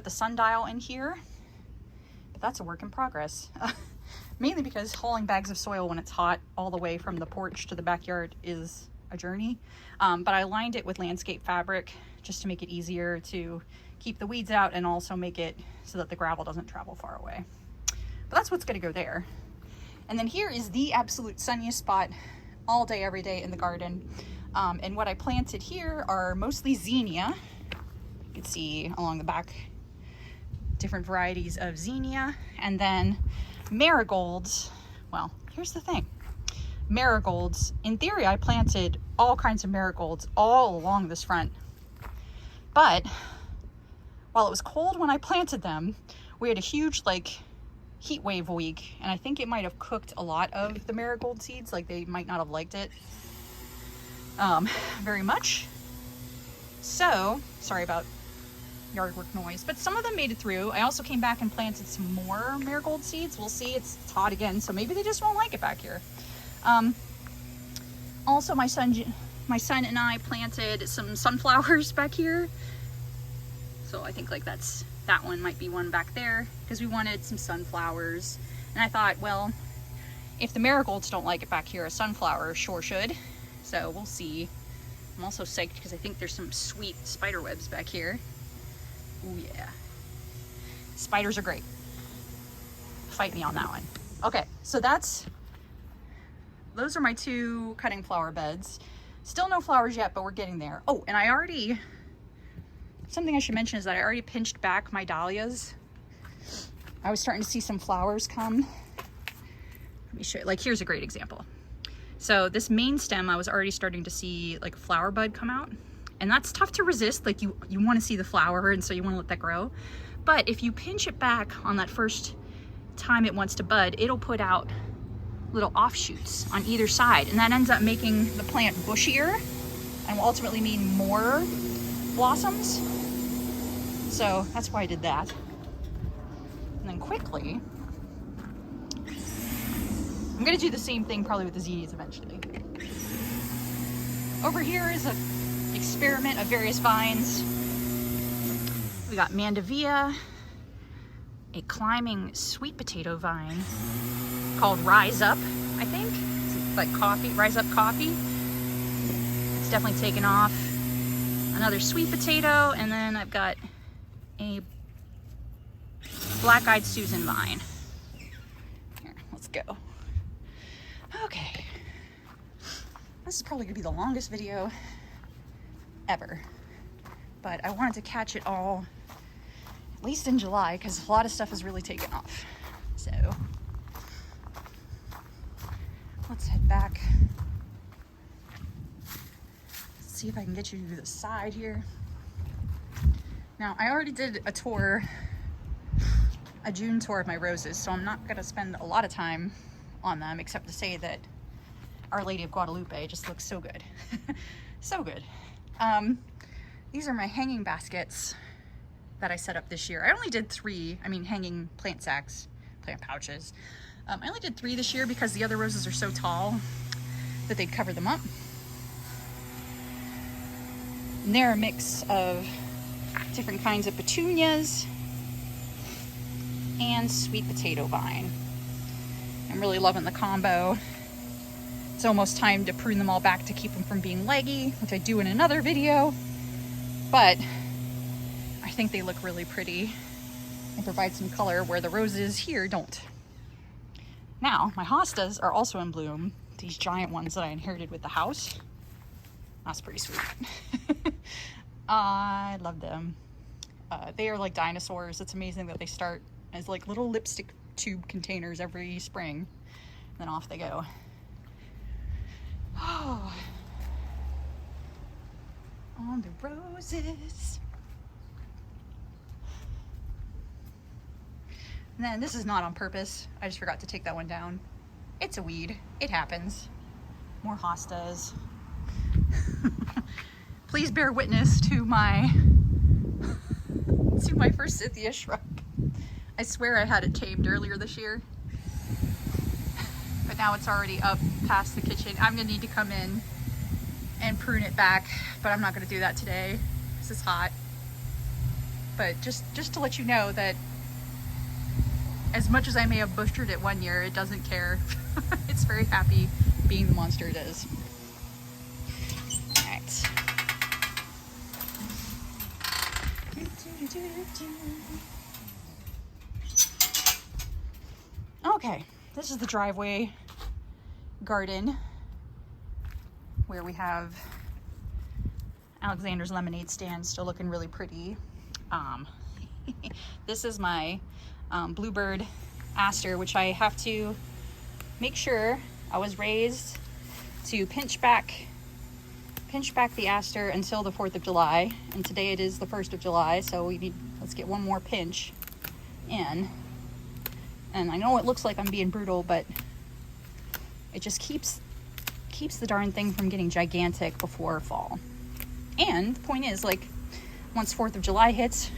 the sundial in here. But that's a work in progress. Mainly because hauling bags of soil when it's hot all the way from the porch to the backyard is a journey. But I lined it with landscape fabric just to make it easier to keep the weeds out and also make it so that the gravel doesn't travel far away. But that's what's going to go there. And then here is the absolute sunniest spot all day, every day in the garden. And what I planted here are mostly zinnia. You can see along the back different varieties of zinnia, and then marigolds. Well, here's the thing. Marigolds, in theory, I planted all kinds of marigolds all along this front. But while it was cold when I planted them, we had a huge heat wave week, and I think it might have cooked a lot of the marigold seeds. Like, they might not have liked it very much. So sorry about yard work noise, but some of them made it through. I also came back and planted some more marigold seeds. We'll see. It's hot again, so maybe they just won't like it back here. Also, my son and I planted some sunflowers back here, so I think that one might be one back there, because we wanted some sunflowers. And I thought, well, if the marigolds don't like it back here, a sunflower sure should. So we'll see. I'm also psyched because I think there's some sweet spider webs back here. Oh yeah. Spiders are great. Fight me on that one. Okay, so those are my two cutting flower beds. Still no flowers yet, but we're getting there. Oh, and something I should mention is that I already pinched back my dahlias. I was starting to see some flowers come. Let me show you. Here's a great example. So this main stem, I was already starting to see a flower bud come out. And that's tough to resist. You want to see the flower, and so you want to let that grow. But if you pinch it back on that first time it wants to bud, it'll put out little offshoots on either side. And that ends up making the plant bushier and will ultimately mean more blossoms. So that's why I did that. And then quickly, I'm gonna do the same thing probably with the zinnias eventually. Over here is an experiment of various vines. We got mandevilla, a climbing sweet potato vine called Rise Up, I think. It's like coffee, Rise Up coffee. It's definitely taken off. Another sweet potato, and then I've got a black-eyed Susan vine. Here, let's go. Okay. This is probably gonna be the longest video ever, but I wanted to catch it all, at least in July, because a lot of stuff has really taken off. So let's head back. Let's see if I can get you to the side here. Now, I already did a June tour of my roses, so I'm not gonna spend a lot of time on them, except to say that Our Lady of Guadalupe just looks so good. So good. These are my hanging baskets that I set up this year. I only did 3, hanging plant sacks, plant pouches. I only did 3 this year because the other roses are so tall that they'd cover them up. And they're a mix of different kinds of petunias and sweet potato vine. I'm really loving the combo. It's almost time to prune them all back to keep them from being leggy, which I do in another video, but I think they look really pretty and provide some color where the roses here don't. Now, my hostas are also in bloom, these giant ones that I inherited with the house. That's pretty sweet. I love them. They are like dinosaurs. It's amazing that they start as like little lipstick tube containers every spring, and then off they go. Oh, on the roses. And then this is not on purpose. I just forgot to take that one down. It's a weed. It happens. More hostas. Please bear witness to my forsythia shrub. I swear I had it tamed earlier this year, but now it's already up past the kitchen. I'm gonna need to come in and prune it back, but I'm not gonna do that today. This is hot. But just to let you know that as much as I may have butchered it one year, it doesn't care. It's very happy being the monster it is. All right. Okay, this is the driveway garden where we have Alexander's lemonade stand still looking really pretty. This is my bluebird aster, which I have to make sure I was raised to pinch back the aster until the 4th of July, and today it is the 1st of July, so let's get one more pinch in. And I know it looks like I'm being brutal, but it just keeps the darn thing from getting gigantic before fall. And the point is, like, once 4th of July hits,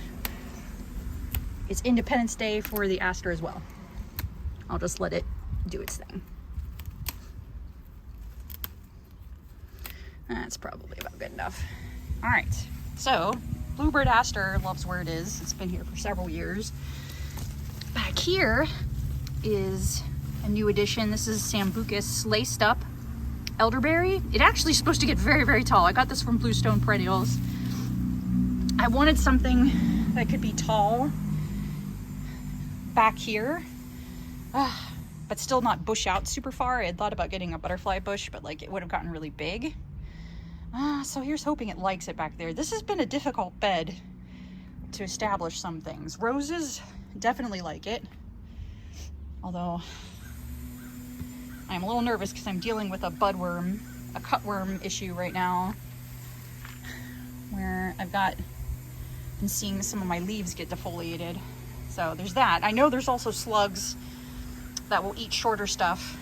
it's Independence Day for the aster as well. I'll just let it do its thing. That's probably about good enough. All right, so bluebird aster loves where it is. It's been here for several years. Back here is a new addition. This is Sambucus laced up elderberry. It actually is supposed to get very, very tall. I got this from Bluestone Perennials. I wanted something that could be tall back here, but still not bush out super far. I had thought about getting a butterfly bush, but like it would have gotten really big. So here's hoping it likes it back there. This has been a difficult bed to establish some things. Roses definitely like it, although I'm a little nervous because I'm dealing with a cutworm issue right now, where been seeing some of my leaves get defoliated. So there's that. I know there's also slugs that will eat shorter stuff,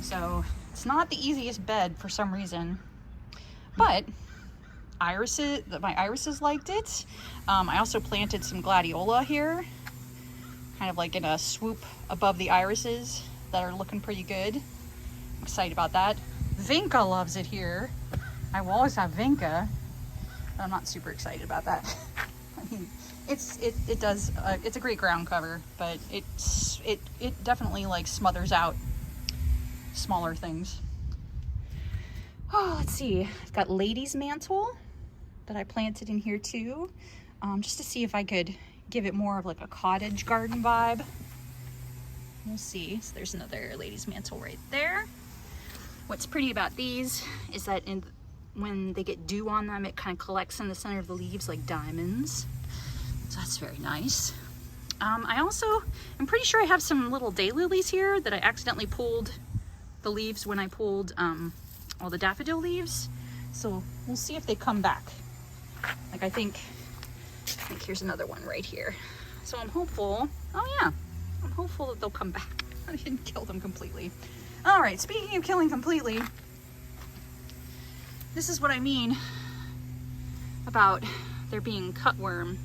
so it's not the easiest bed for some reason. But my irises liked it. I also planted some gladiola here, kind of like in a swoop above the irises that are looking pretty good. I'm excited about that. Vinca loves it here. I will always have Vinca. I'm not super excited about that. I mean, it's a great ground cover, but it definitely like smothers out smaller things. Oh, let's see. I've got lady's mantle that I planted in here too, just to see if I could give it more of like a cottage garden vibe. We'll see. So there's another lady's mantle right there. What's pretty about these is that when they get dew on them, it kind of collects in the center of the leaves like diamonds. So that's very nice. I'm pretty sure I have some little daylilies here that I accidentally pulled the leaves when I pulled all the daffodil leaves. So we'll see if they come back. Like I think here's another one right here. So I'm hopeful. Oh yeah, I'm hopeful that they'll come back. I didn't kill them completely. All right, speaking of killing completely, this is what I mean about there being cutworm.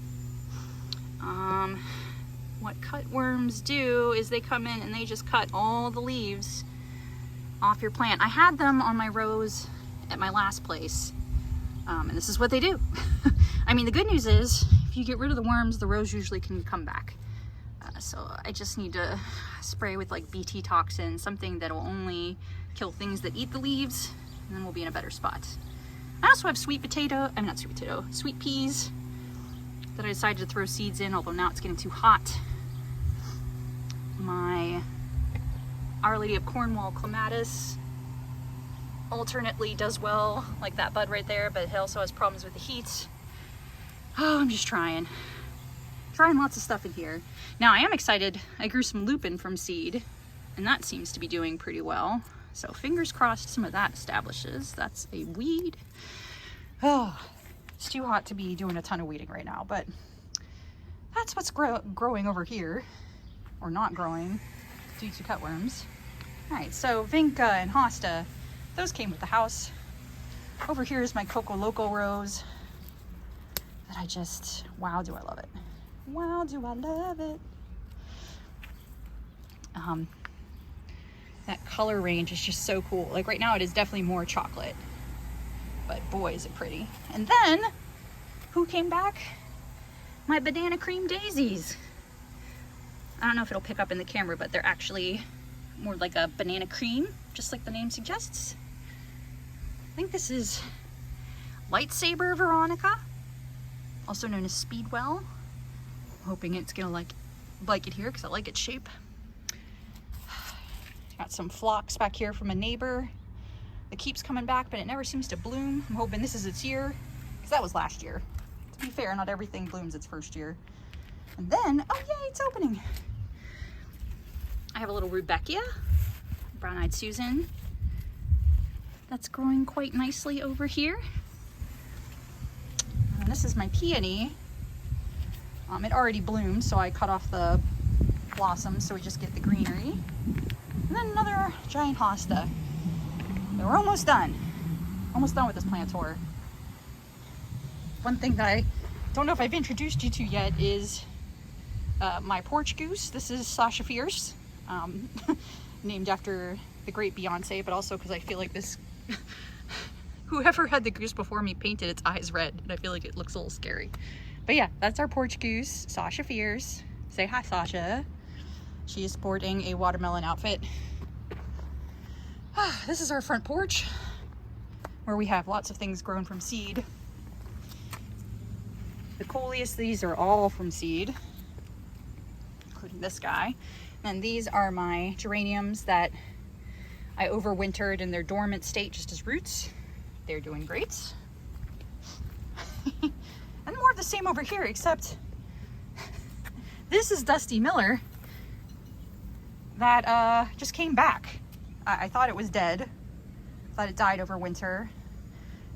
What cutworms do is they come in and they just cut all the leaves off your plant. I had them on my rose at my last place, and this is what they do. I mean, the good news is if you get rid of the worms, the rose usually can come back. So I just need to spray with like BT toxin, something that'll only kill things that eat the leaves, and then we'll be in a better spot. I also have sweet peas that I decided to throw seeds in, although now it's getting too hot. My Our Lady of Cornwall clematis alternately does well, like that bud right there, but it also has problems with the heat. Oh, I'm just trying lots of stuff in here. Now I am excited. I grew some lupin from seed, and that seems to be doing pretty well. So fingers crossed some of that establishes. That's a weed. Oh, it's too hot to be doing a ton of weeding right now, but that's what's growing over here, or not growing due to cutworms. All right, so Vinca and Hosta, those came with the house. Over here is my Coco Loco rose that I just, wow, do I love it. Wow, do I love it. That color range is just so cool. Like right now it is definitely more chocolate, but boy is it pretty. And then, who came back? My banana cream daisies. I don't know if it'll pick up in the camera, but they're actually more like a banana cream, just like the name suggests. I think this is Lightsaber Veronica, also known as Speedwell. I'm hoping it's gonna like it here because I like its shape. Got some phlox back here from a neighbor that keeps coming back, but it never seems to bloom. I'm hoping this is its year, because that was last year. To be fair, not everything blooms its first year. And then, oh yay, it's opening. I have a little Rudbeckia, brown-eyed Susan, that's growing quite nicely over here. And this is my peony. It already bloomed, so I cut off the blossoms so we just get the greenery. And then another giant hosta. And we're almost done. Almost done with this plant tour. One thing that I don't know if I've introduced you to yet is my porch goose. This is Sasha Fierce, named after the great Beyonce, but also because I feel like this, whoever had the goose before me painted its eyes red, and I feel like it looks a little scary. But yeah, that's our porch goose, Sasha Fierce. Say hi, Sasha. She is sporting a watermelon outfit. This is our front porch, where we have lots of things grown from seed. The coleus, these are all from seed, including this guy. And these are my geraniums that I overwintered in their dormant state just as roots. They're doing great. And more of the same over here, except this is Dusty Miller that just came back. I thought it was dead. Thought it died over winter.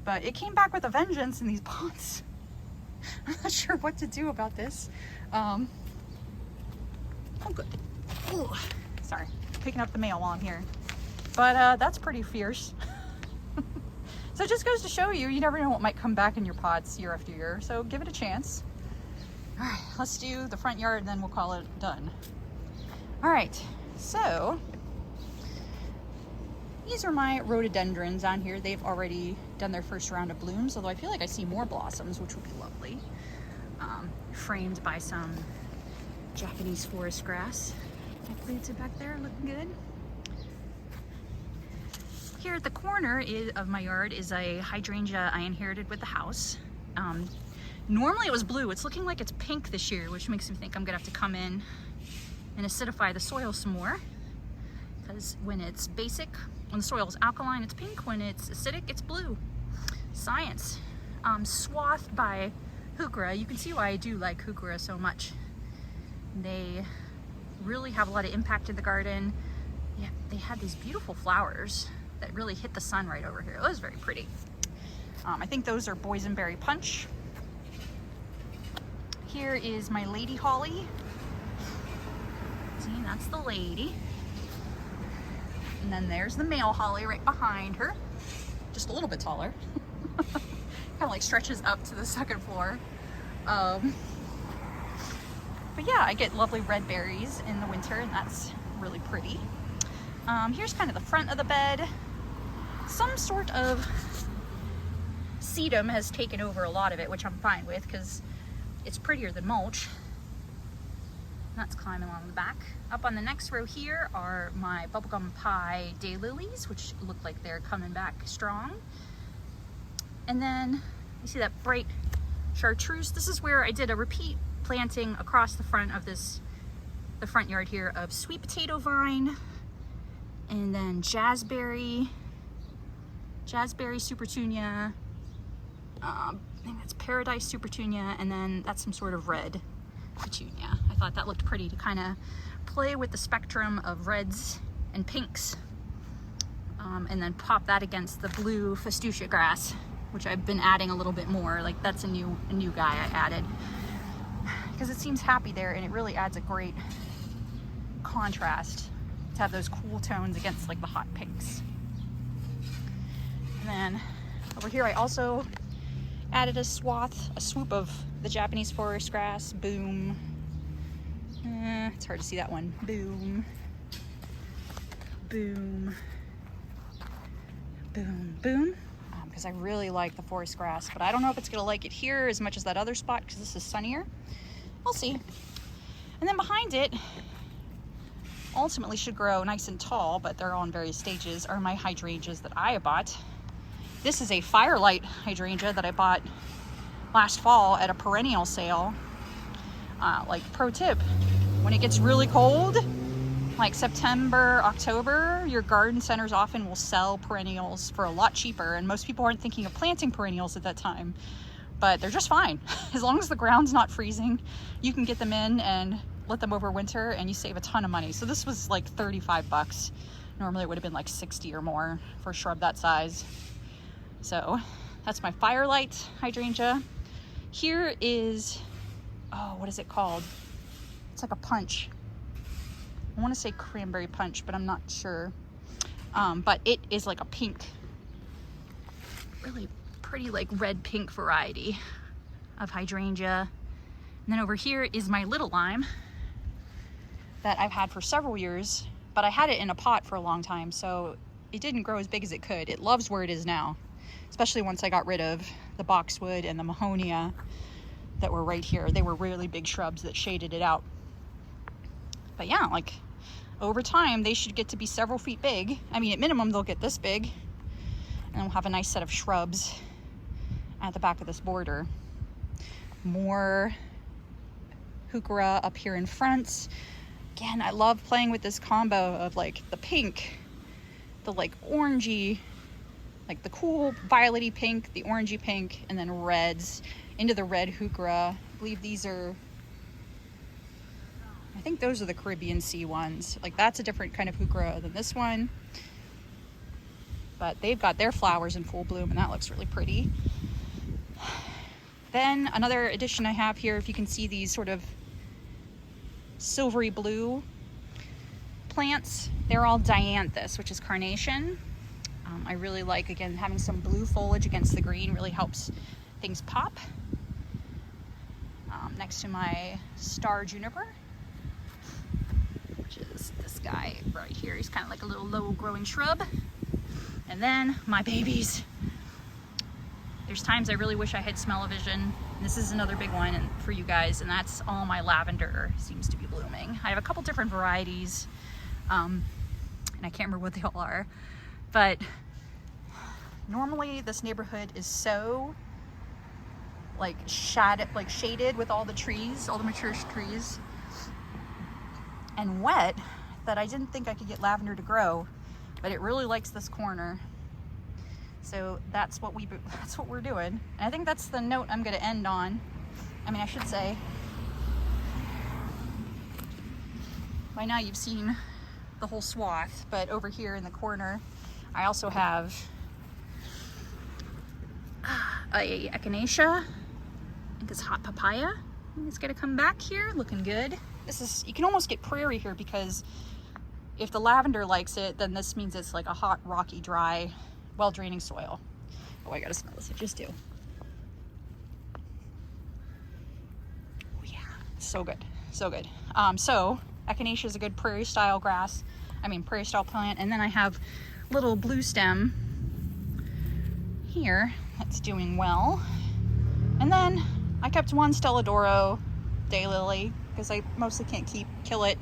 But it came back with a vengeance in these pots. I'm not sure what to do about this. Oh, good. Ooh, sorry, picking up the mail while I'm here. But that's pretty fierce. So it just goes to show you, you never know what might come back in your pots year after year. So give it a chance. All right, let's do the front yard and then we'll call it done. All right, so these are my rhododendrons on here. They've already done their first round of blooms, although I feel like I see more blossoms, which would be lovely. Framed by some Japanese forest grass. I planted back there, looking good. Here at the corner of my yard is a hydrangea I inherited with the house. Normally it was blue. It's looking like it's pink this year, which makes me think I'm gonna have to come in and acidify the soil some more. Because when it's basic, when the soil is alkaline, it's pink. When it's acidic, it's blue. Science. Swathed by heuchera. You can see why I do like heuchera so much. They really have a lot of impact in the garden. Yeah, they had these beautiful flowers that really hit the sun right over here. It was very pretty. I think those are boysenberry punch. Here is my lady holly. See, that's the lady. And then there's the male holly right behind her. Just a little bit taller. kind of like stretches up to the second floor. But yeah, I get lovely red berries in the winter, and that's really pretty. Here's kind of the front of the bed. Some sort of sedum has taken over a lot of it, which I'm fine with because it's prettier than mulch. That's climbing along the back. Up on the next row here are my bubblegum pie daylilies, which look like they're coming back strong. And then you see that bright chartreuse. This is where I did a repeat planting across the front of the front yard here of sweet potato vine, and then jazzberry supertunia. I think that's paradise supertunia, and then that's some sort of red petunia. I thought that looked pretty to kind of play with the spectrum of reds and pinks, and then pop that against the blue festucia grass, which I've been adding a little bit more. Like that's a new guy I added because it seems happy there, and it really adds a great contrast to have those cool tones against like the hot pinks. And then over here I also added a swoop of the Japanese forest grass. Boom. It's hard to see that one. Boom. Boom. Boom. Boom. Because I really like the forest grass, but I don't know if it's gonna like it here as much as that other spot because this is sunnier. We'll see. And then behind it, ultimately should grow nice and tall, but they're all in various stages, are my hydrangeas that I bought. This is a Firelight hydrangea that I bought last fall at a perennial sale. Like pro tip, when it gets really cold, like September, October, your garden centers often will sell perennials for a lot cheaper, and most people aren't thinking of planting perennials at that time, but they're just fine. As long as the ground's not freezing, you can get them in and let them overwinter, and you save a ton of money. So this was like 35 bucks. Normally it would have been like 60 or more for a shrub that size. So that's my Firelight hydrangea. Here is, oh, what is it called? It's like a punch. I want to say cranberry punch, but I'm not sure. But it is like a pink, really pretty like red pink variety of hydrangea. And then over here is my little lime that I've had for several years, but I had it in a pot for a long time, so it didn't grow as big as it could. It loves where it is now, especially once I got rid of the boxwood and the mahonia that were right here. They were really big shrubs that shaded it out. But yeah, like over time, they should get to be several feet big. I mean, at minimum, they'll get this big, and we'll have a nice set of shrubs at the back of this border. More heuchera up here in front. Again, I love playing with this combo of like the pink, the like orangey, like the cool violety pink, the orangey pink, and then reds into the red heuchera. I believe these are, I think those are the Caribbean Sea ones. Like that's a different kind of heuchera than this one. But they've got their flowers in full bloom, and that looks really pretty. Then another addition I have here, if you can see these sort of silvery blue plants, they're all dianthus, which is carnation. I really like, again, having some blue foliage against the green really helps things pop. Next to my star juniper, which is this guy right here. He's kind of like a little low growing shrub. And then my babies. There's times I really wish I had smell-o-vision. This is another big one for you guys, and that's all my lavender seems to be blooming. I have a couple different varieties, and I can't remember what they all are, but normally this neighborhood is so like shaded with all the trees, all the mature trees, and wet that I didn't think I could get lavender to grow, but it really likes this corner. So that's what we're doing. And I think that's the note I'm going to end on. I mean, I should say, by now you've seen the whole swath, but over here in the corner, I also have a echinacea. I think it's hot papaya. It's going to come back here, looking good. This is, you can almost get prairie here because if the lavender likes it, then this means it's like a hot, rocky, dry, well-draining soil. Oh, I gotta smell this, I just do. So good, so good. So echinacea is a good prairie style grass. Prairie style plant. And then I have little blue stem here that's doing well. And then I kept one Stelladoro daylily because I mostly can't kill it.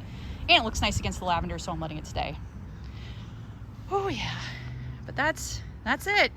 And it looks nice against the lavender, so I'm letting it stay. Oh yeah, but that's it.